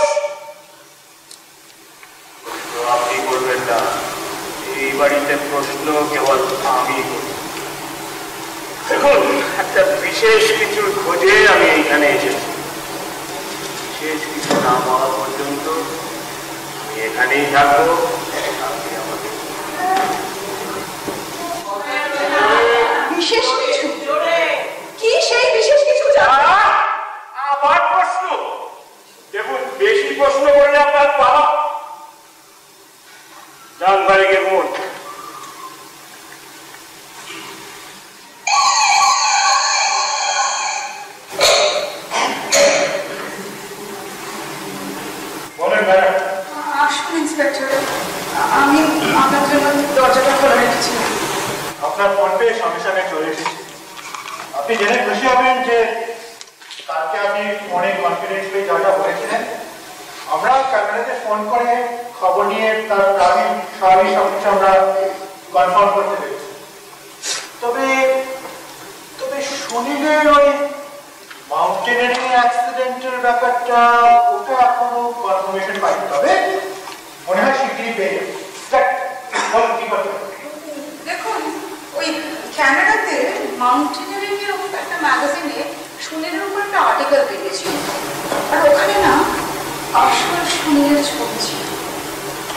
আপনি করবেন না, এই বাড়িতে প্রশ্ন কেবল আমি করি। দেখুন, একটা বিশেষ কিছুর খোঁজে আমি এইখানে এসেছি। বিশেষ কিছু না পাওয়া পর্যন্ত আমি এখানেই থাকবো। বিশেষ কিছু? কি সেই বিশেষ কিছু? আবার প্রশ্ন? দেখুন, বেশি প্রশ্ন করলে আপনার বাবা জান বাড়িকে মন যাবেন যে কালকে আপনি ফোনে কনফিডেন্সলি যা যা বলেছিলেন আমরা ক্যামেরাতে ফোন করে খবর নিয়ে তার গাড়ি সবই সবকিছু আমরা কনফার্ম করতে পেরেছি। তবে তবে সুনীলের ওই মাউন্টেনিয়ারিং অ্যাক্সিডেন্টের ব্যাপারটা ওটা এখনো কনফার্মেশন পাইনি, তবে মনে হয় শিগগিরই পেয়ে যাবে। কি করতে হবে? দেখুন, ওই ক্যানাডাতে মাউন্টেনিয়ারিং এর উপর একটা ম্যাগাজিনে সুনীলের উপর একটা আর্টিকেল বেরিয়েছিল, আর ওখানে না আসল সুনীলের ছবি ছিল।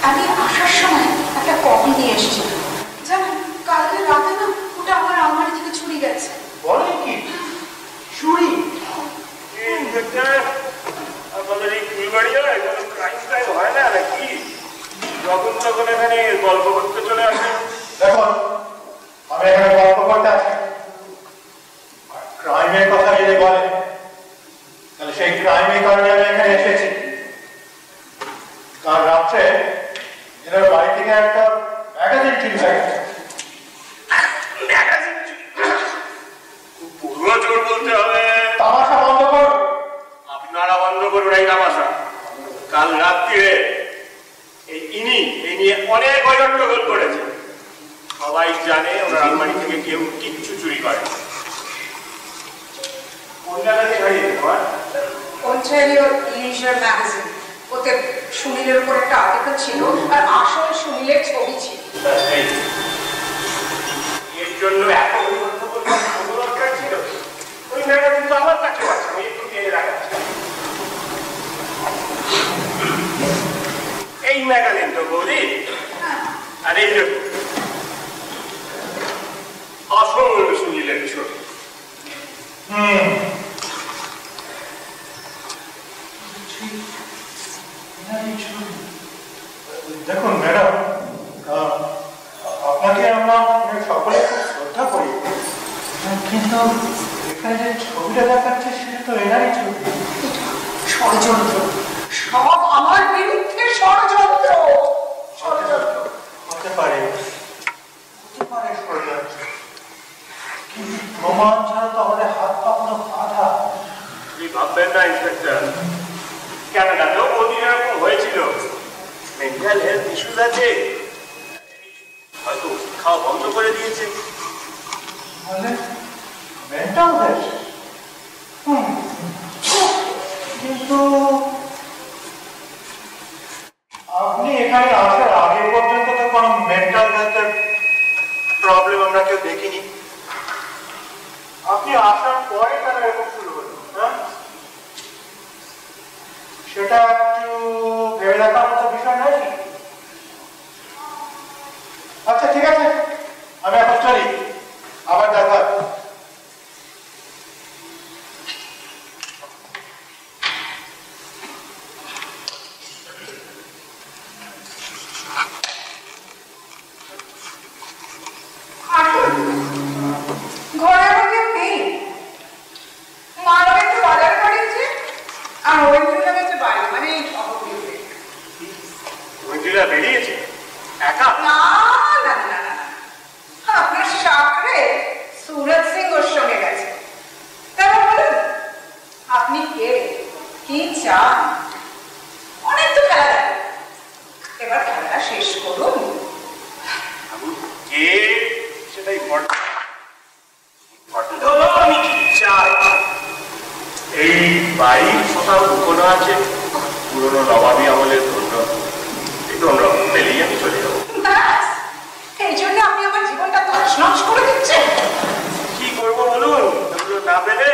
আমি আসার সময় একটা কপি নিয়ে এসেছিল, জানেন কালকে রাতে না ওটা আমার আলমারি থেকে চুরি গেছে। বলে কি চুরি? আমাদের এই ফুলবাড়িয়া এখানে ক্রাইম টাইম হয় না নাকি? যখন তখন এখানে গল্প করতে চলে আসে। দেখুন, আমি এখানে গল্প করতে আসি, ক্রাইমের কথা যদি বলে তাহলে সেই ক্রাইমের কারণে আমি এখানে এসেছি। কাল রাত্রে এনার বাড়ি থেকে একটা ম্যাগাজিন চুরি হয়ে গেছে। পুরো জোর বলতে হবে। তামাশা বন্ধ করুন। আপনারা বন্ধ করুন এই তামাশা। কাল রাত্রিরে এই নিয়ে অনেক গন্ডগোল করেছে। সবাই জানে ওনার আলমারি থেকে কেউ কিচ্ছু চুরি করে। কোন জায়গাতে ছাড়িয়ে তোমার অন্টারিও লিজার ম্যাগাজিন, ওতে সুনীলের উপর একটা আর্টিকেল ছিল আর আসল সুনীলের ছবি ছিল। এর জন্য এত কোনো দরকার ছিল? ওই ম্যাগাজিন তো আমার কাছে আছে, আমি একটু দিয়ে রাখাচ্ছি। এই ম্যাগাজিন তো বৌদি, আর এই যে আসল সুনীলের ছবি। দেখুন ম্যাডাম, আপনাকে আমরা সকলে খুব শ্রদ্ধা করি, কিন্তু এখানে যে ছবিটা দেখাচ্ছে সেটা তো এনারই ছবি। ষড়যন্ত্র, সব আমার বিরুদ্ধে ষড়যন্ত্র। হতে পারে ষড়যন্ত্র, কিন্তু প্রমাণ ছাড়া তো আমাদের হাত পা পুরো বাঁধা। আপনি ভাববেন না ইন্সপেক্টর, ক্যানাডাতেও বৌদি এরকম হয়েছিল। মেন্টাল হেলথ ইস্যুস আছে, হয়তো খাওয়া বন্ধ করে দিয়েছে। Mental health? কিন্তু আপনি এখানে আসার আগে পর্যন্ত তো কোনো মেন্টাল হেলথের প্রবলেম আমরা কেউ দেখিনি। আপনি আসার পরে কেন এরকম শুরু হলো? সেটা একটু ভেবে দেখার মতো বিষয় নয় কি? আচ্ছা ঠিক আছে, আমি এখন চলি, আবার দেখা। ঘরে আমাকে নেই, মানব একটু বাজার করেছে আর ঐন্দ্রিলা গেছে বাইরে, মানে এই শহরগুলোতে। ঐন্দ্রিলা বেরিয়েছে একা? না না না না, আপনার সাকরে সুরজ সিং ওর সঙ্গে গেছে। তারপর বলুন আপনি কে, কি চান? অনেক তো খেলা দেখেন, এবার খেলাটা শেষ করুন। কে সেটাই আমি কি চাই? এই বাড়ির কোথাও লুকোনো আছে পুরনো নবাবী আমলের ধন্য, এই ধন্য পেলেই আমি চলে যাবো। এই জন্য আপনি আমার জীবনটা তছনছ করে দিচ্ছেন। কি করবো বলুন, এগুলো না পেলে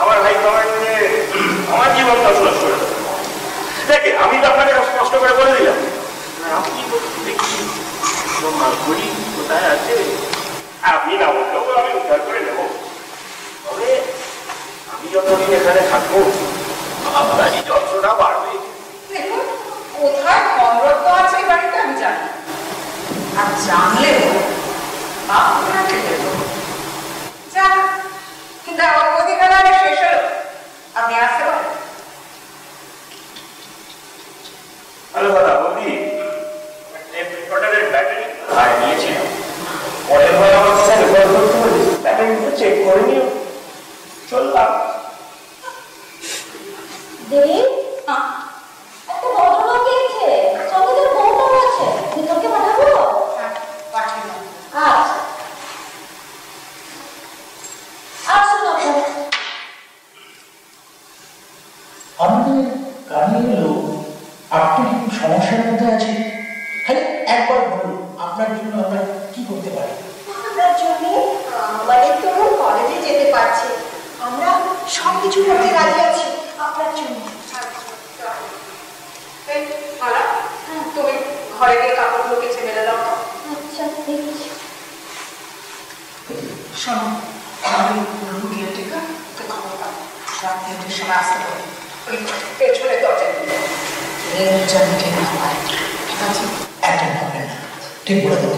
আমার ভাই তোমায় নিয়ে আমার জীবন তছনছ করে দেবে। দেখে আমি তো আপনাকে স্পষ্ট করে বলে দিলাম, আপনি দেখি মালগুলি কোথায় আছে আপনি না বললেও আমি উদ্ধার করে নেব। তবে আমি যতদিন এখানে থাকবো আপনারই যন্ত্রণা বাড়বে। দেখুন কোথায় ধনরত্ন আছে এই বাড়িতে আমি জানি, আর জানলেও আপনাকে দেব। যান, দেওয়ার অধিকার আগে শেষ হলো, আপনি আসতে পারেন। ভালো কথা বলি, রেকর্ডারের ব্যাটারি নিয়েছিলাম, পরের বার আমার কাছে রেকর্ড করতে বলি ব্যাটারিটা চেক করে নিও। চল দেবী একটা ভদ্রলোক এসেছে, সঙ্গে তোর বউটাও আছে, ভিতরকে পাঠাবো? হ্যাঁ, পাঠিয়ে দাও। আচ্ছা আসুন আপনারা। আমাদের গাড়ি এলো, আপনি কি সমস্যার মধ্যে আছে? খালি একবার বলুন আপনার জন্য আমরা কি করতে পারি। আপনার জন্য আমাদের তো কলেজে যেতে পারছে, আমরা সব কিছু করতে রাজি আছি আপনার জন্য। মালা, তুমি ঘরে গিয়ে কাপড়গুলো কেচে মেলে দাও। আচ্ছা ঠিক আছে। শোনো, আমি রুগিয়ে টিকা তো খবর পাবো, রাত 3টের সময় আসতে পারি। ওই পেছনে দরজা দিলে যেন কেউ না পায়, ঠিক আছে? একদম হবে না, ঠিক বলে দেবো।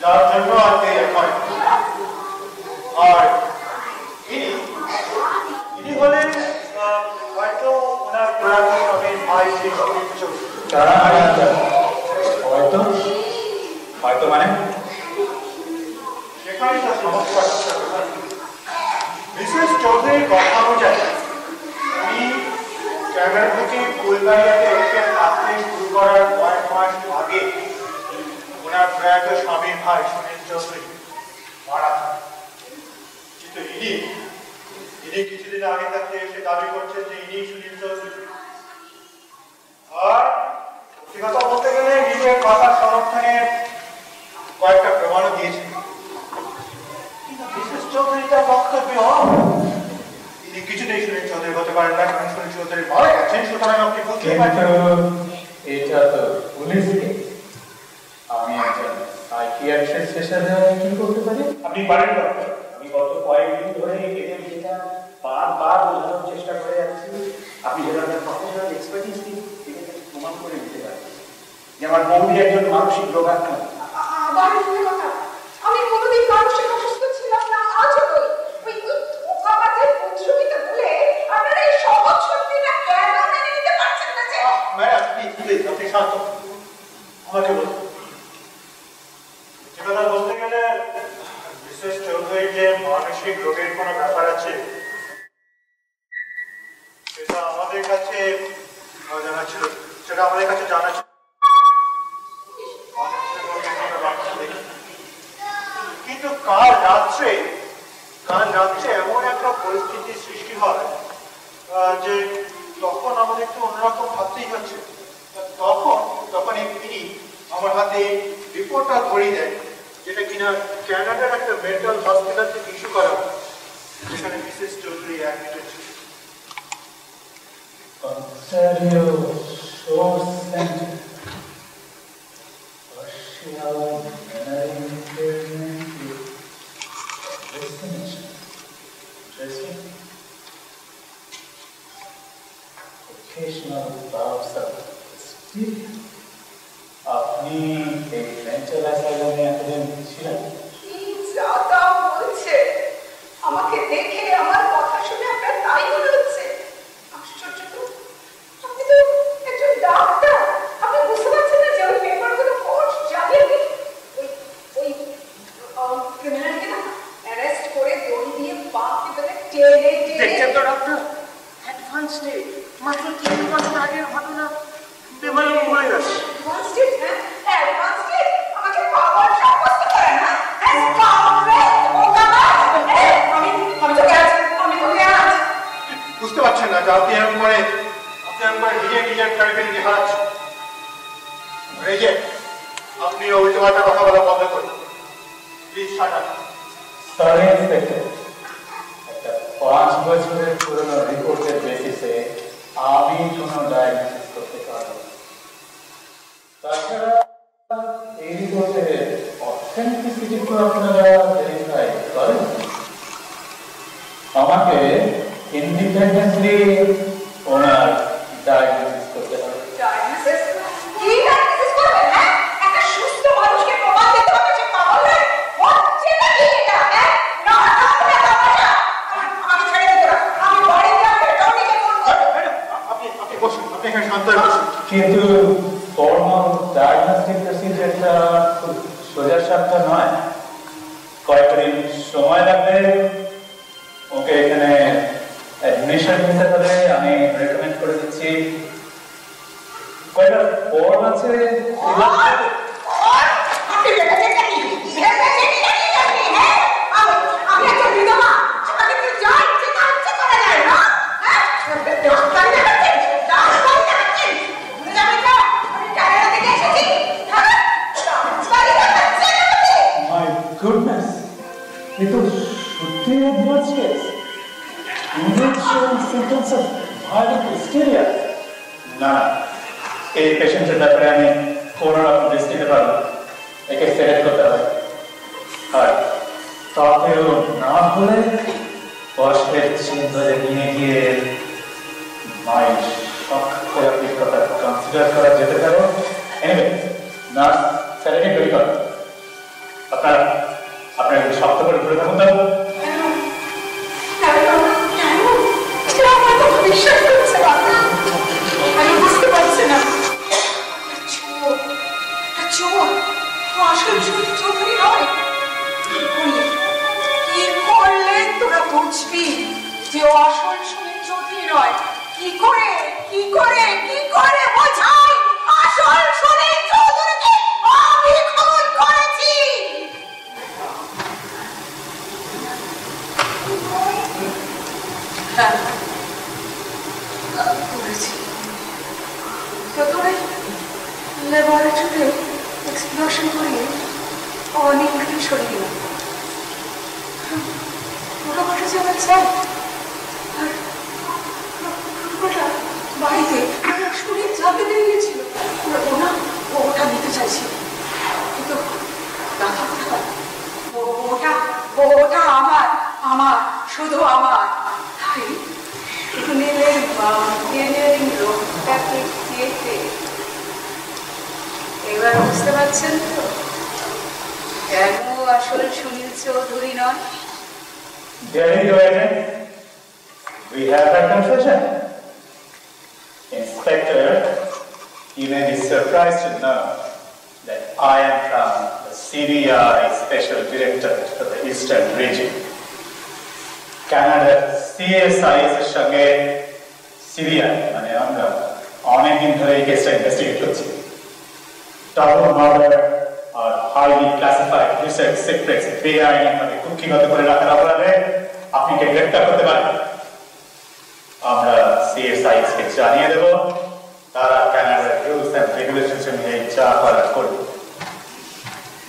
যার জন্য আজকে আর একটা সমস্যা মিসেস চৌধুরীর কথা অনুযায়ী উনি ক্যামেরা থেকে ফুলবাড়িয়াতে এসে থাকতে শুরু করার কয়েক মাস আগে ওনার প্রয়াত স্বামীর ভাই সুনীল চৌধুরী মারা যান। কিন্তু ইনি কিছুদিন আগে থাকতে এসে দাবি করছেন যে ইনি সুনীল চৌধুরী। আর সত্যি কথা বলতে গেলে নিজের কথার সমর্থনে কয়েকটা প্রমাণও দিয়েছেন। কিন্তু মিসেস চৌধুরী তার বক্তব্য তিনি কিছুতেই সুনীল চৌধুরী হতে পারেন না, কারণ সুনীল চৌধুরী মারা গেছেন। সুতরাং আপনি বুঝতে পারছেন এটা তো পুলিশ কেস। আমি একজন সাইকিয়াট্রিস্ট হিসেবে কি করতে পারি? আপনি পারেন ডক্টর। আমি গত কয়েকদিন ধরে এই বিষয়টা বারবার বোঝানোর চেষ্টা করে যাচ্ছি। আপনি যেটা আপনার প্রফেশনাল এক্সপার্টিস দিয়ে প্রমাণ করে দিতে পারেন যে আমার বৌদি একজন মানসিক রোগাক্রান্ত। আবার এই কথা, আমি কোনোদিন মানসিক অসুস্থ ছিলাম না, আজও নই। ওই ধোঁকাবাজের প্রতিযোগিতা বলে আপনারা এই সহজ সত্যিটা কেন মেনে নিতে পারছেন না? যে ম্যাডাম প্লিজ আপনি শান্ত আমাকে বলুন। যে কথা বলতে গেলে মিসেস চৌধুরীর যে মানসিক রোগের কোনো ব্যাপার আছে সেটা আমাদের কাছে জানা ছিল, সেটা আমাদের কাছে জানা ছিল। কিন্তু কাল রাত্রে এমন একটা পরিস্থিতির সৃষ্টি হয় যে তখন আমাদের একটু অন্যরকম ভাবতেই হচ্ছে। তখন তিনি আমার হাতে রিপোর্টটা ধরিয়ে দেয়, যেটা কিনা ক্যানাডার একটা মেন্টাল হসপিটাল থেকে ইস্যু করা, যেখানে মিসেস চৌধুরী অ্যাডমিটেড ছিল। আপনি এই মেন্টাল অ্যাসাইলামে এতদিন ছিলেন? কি যাতা বলছে! আমাকে দেখে, আমার কথা শুনে আপনার তাই মনে হচ্ছে? আশ্চর্য তো! আপনি তো একজন ডাক্তার। আপনি বুঝতে পারছেন না যে ওই পেপারগুলো কোর্ট জালিয়াতি? ওই ক্রিমিনালকে না অ্যারেস্ট করে দড়ি দিয়ে বাঁধতে পেরে টেনে দেখছেন তো ডক্টর, অ্যাডভান্স ডে মাত্র 3 বছর আগের ঘটনা বেমালুম হয়ে গেছে। Advance day? হ্যাঁ অ্যাডভান্স ডে? আমাকে পাগল সাব্যস্ত করে না? বুঝতে পারছেন না যে আপনি এরকম করে নিজের ক্রেডিবিলিটি হারাচ্ছেন। এই যে আপনি উল্টো পাল্টা কথা বলা বন্ধ করুন প্লিজ। সরি ইন্সপেক্টর, একটা 5 বছরের পুরনো রিপোর্টের বেসিসে আমি কোনো ডায়াগনোসিস করতে পারব না। তাছাড়া এই রিপোর্টের অথেন্টিসিটি তো আপনারা ভেরিফাই করেন। আমাকে ইন্ডিপেন্ডেন্টলি ওনার ডায়াগনোসিস করতে হবে। ডায়াগনোসিস? কি ডায়াগনোসিস করবেন? হ্যাঁ একটা সুস্থ মানুষকে প্রমাণ দিতে হবে যে পাগল নয়? হচ্ছে না কি এটা? হ্যাঁ না আমাকে ছেড়ে দিতে হবে। আমি বাড়ি গিয়ে আপনার টনিকে ফোন করব। আপনি বসুন, আপনি এখানে শান্ত হয়ে বসুন। কিন্তু ফর্মাল ডায়াগনস্টিক প্রসিজারটা খুব সোজা সাপটা নয়। কয়েকটা দিন সময় লাগবে। ওকে এখানে অ্যাডমিশন নিতে হবে। আমি রেকমেন্ড করে দিচ্ছি। কয়েকটা ফর্ম আছে। আপনি ভেবেছেন নাকি? আমি একটা বিধবা, সেখানে কি যা ইচ্ছে তা ইচ্ছে করা যায় না? হ্যাঁ ডাক্তারি দেখাচ্ছেন, ডাক্তারি দেখাচ্ছেন। ভুলে যাবেন না আমি ক্যানাডা থেকে এসেছি। হ্যাঁ ডাক্তারি দেখাচ্ছেন আমাকে। মাই গুডনেস, এ তো সত্যি advance case. Symptoms of violent hysteria. না, এই পেশেন্টের ব্যাপারে আমি কোনো রকম রিস্ক নিতে পারবো না। একে সেলেক্ট করতে হবে। আর তাতেও না হলে কষ্টের চিহ্ন নিয়ে গিয়ে মায়ের শক থেরাপির কথা কনসিডার করা যেতে পারে। এনিওয়ে, নার্স স্যালারি তৈরি করো। আপনারা শক্ত করে ধরে থাকুন। বিশ্বাস করছে না, আমি বুঝতে পারছি না। চোর আসল চৌধুরী নয়। বুঝবি যে ও আসল সুনীল চৌধুরী নয়? কি করে কি করে কি করে বোঝাই আসল সুনীল চৌধুরীকে আমি খুন করেছি? হ্যাঁ করেছি। প্রথমে ল্যাবরেটরিতে এক্সপ্লোশন করিয়ে অনেকগুলি সরিয়ে দিলাম। পুরো ঘটেছে আমার চাই আর পুরোটা বাড়িতে শরীর ঝাঁপে দিয়ে গিয়েছিল। ওটা নিতে চাইছি কিন্তু দেখা কোথায়? ওটা আমার আমার শুধু আমার। তাই সুনীলের ইঞ্জিনিয়ারিং লোকটাকে কেটে এবার বুঝতে পারছেন তো কেন আসলে সুনীল চৌধুরী নয়? There you go, agent. We have a confession. Inspector, you may be surprised to know that I am from the CBI Special Director for the Eastern Region. Canada CSI এর সঙ্গে CBI মানে আমরা অনেকদিন ধরে এই কেসটা ইনভেস্টিগেট করছি। Double murder or highly classified research secrets বেআইনিভাবে কুক্ষিগত করে রাখার অপরাধে আপনি কে গ্রেফতার করতে পারেন। আমরা CSI কে জানিয়ে দেব, তারা কানাডার রুলস এন্ড রেগুলেশনস অনুযায়ী যা করার করবে।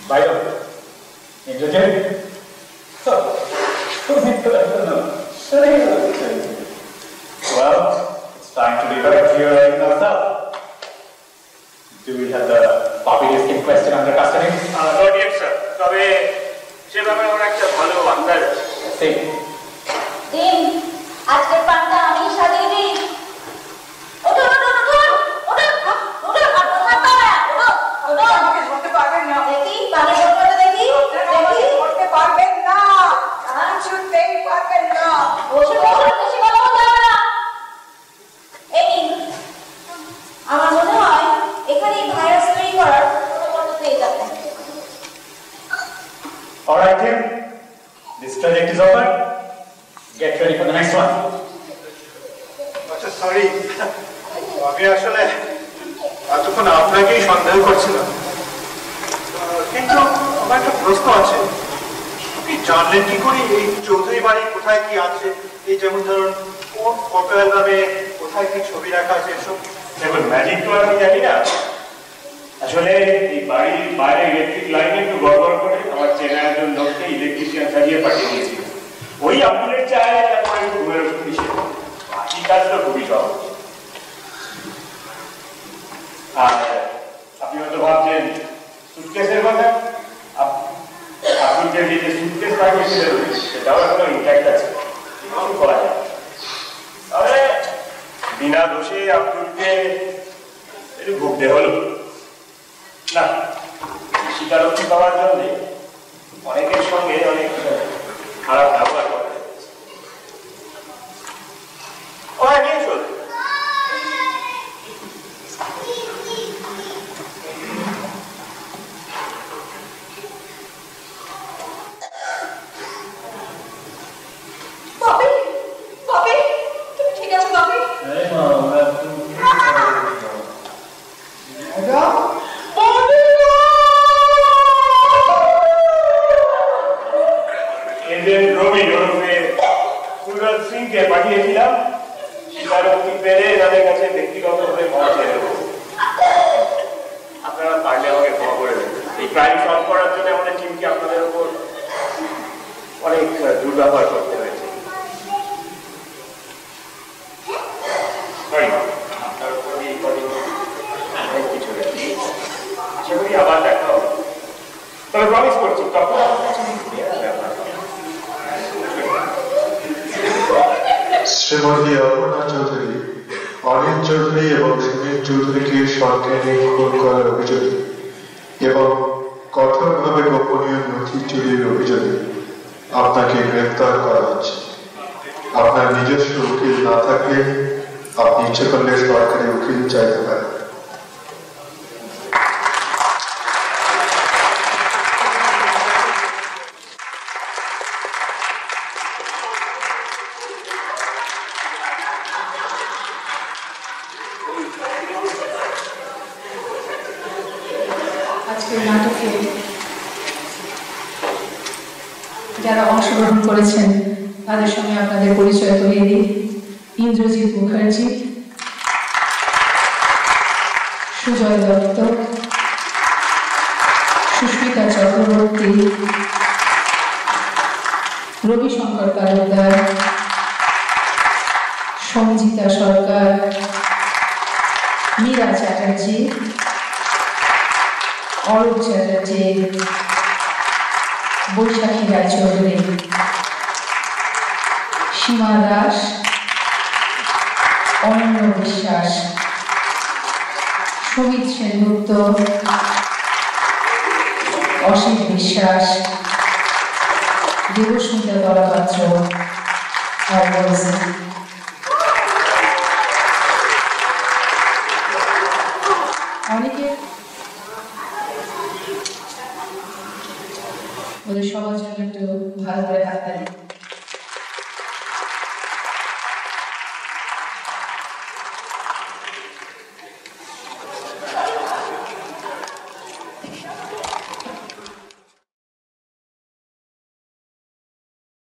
By the way, interested? So, well, it's time to be very clear right now. Do we have the Bobby Diskin question under custody? Not yet, sir. তবে সে ব্যাপারে আমার একটা ভালো আন্দাজ আছে। See. ডিম, আজকের পানটা আমি সাজিয়ে দিই। ওঠো ওঠো ওঠো ওঠো ওঠো ওঠো আমাকে ধরতে পারবেন না। দেখি পানের বোতলটা দেখি আমাকে ধরতে পারবেন না, কিছুতেই পারবেন না। বসে বসে বেশি কথা বলতে হবে না। এই আমার মনে হয় এখানে ভাইরাস তৈরি করার কোনো পদ্ধতি পেয়ে যাবে। All right, Tim. This project is over. Get ready for the next one. আচ্ছা, সরি, আমি আসলে এতক্ষণ আপনাকেই সন্দেহ করছিলাম, কিন্তু আমার একটা প্রশ্ন আছে। আপনি জানলেন কি করে এই চৌধুরী বাড়ি কোথায় কি আছে? এই যেমন ধরুন কোন ফটো অ্যালবামে কোথায় কি ছবি রাখা আছে এসব? দেখুন, ম্যাজিক তো আমি জানি না। আসলে এই বাড়ির বাইরে ইলেকট্রিক লাইনে একটু গড়বড় করে আমার চেনা একজন লোককে ইলেকট্রিশিয়ান সাজিয়ে পাঠিয়ে দিয়েছিল। ওই আব্দুলের চায় তারপরে একটু ঘুরে দিয়েছে। বাকি কাজটা খুবই সহজ। আর আপনি হয়তো ভাবছেন সুটকেসের কথা। আব্দুলকে দিয়ে যে সুটকেস পাঠিয়েছিলেন সেটাও এখনো ইনট্যাক্ট আছে, কিছু করা যায়। তাহলে বিনা দোষে আব্দুলকে একটু ভুগতে হলো না। স্বীকারোক্তি পাওয়ার জন্য অনেকের সঙ্গে অনেক খারাপ ব্যবহার করে। ওরা নিয়ে চলবে। বাপি বাপি তুমি ঠিক আছো বাপি? এজেন্ট রবি ওরফে কুলরাজ সিংকে পাঠিয়েছিলাম স্বীকারোক্তি পেলে তাদের কাছে ব্যক্তিগতভাবে ক্ষমা চেয়ে দেবো। আপনারা পারলে আমাকে ক্ষমা করে দেবেন। এই ক্রাইম সলভ করার জন্য আমাদের টিমকে আপনাদের উপর অনেক দুর্ব্যবহার করতে হয়েছে। আপনার উপর অনেক কিছু হয়েছে। আশা করি আবার দেখা হবে। তবে প্রমিস করছি তখন আপনার কাছে শ্রীমতী অপর্ণা চৌধুরী অনিল চৌধুরী এবং সুনীল চৌধুরীকে সরকারি খুন করার অভিযোগে এবং কঠোরভাবে গোপনীয় নথি চুরির অভিযোগে আপনাকে গ্রেফতার করা হচ্ছে। আপনার নিজস্ব উকিল না থাকলে আপনি ইচ্ছে করলে সরকারি উকিল চাইতে পারেন। অংশগ্রহণ করেছেন তাদের সঙ্গে আপনাদের পরিচয় করিয়ে দিই। ইন্দ্রজিৎ মুখার্জি, সুজয় দত্ত, সুস্মিতা চক্রবর্তী, রবিশঙ্কর তালুকদার, সঞ্জিতা সরকার, মীরা চ্যাটার্জি, অরূপ চ্যাটার্জি, বৈশাখী রায়চৌধুরী, সীমা দাস, অনন্য বিশ্বাস, সুমিত সেনগুপ্ত, অসিত বিশ্বাস, দেবস্মিতা দলাপাত্র আর রয়েছে অনেকে। ওদের সবার জন্য একটু ভালো করে হাততালি।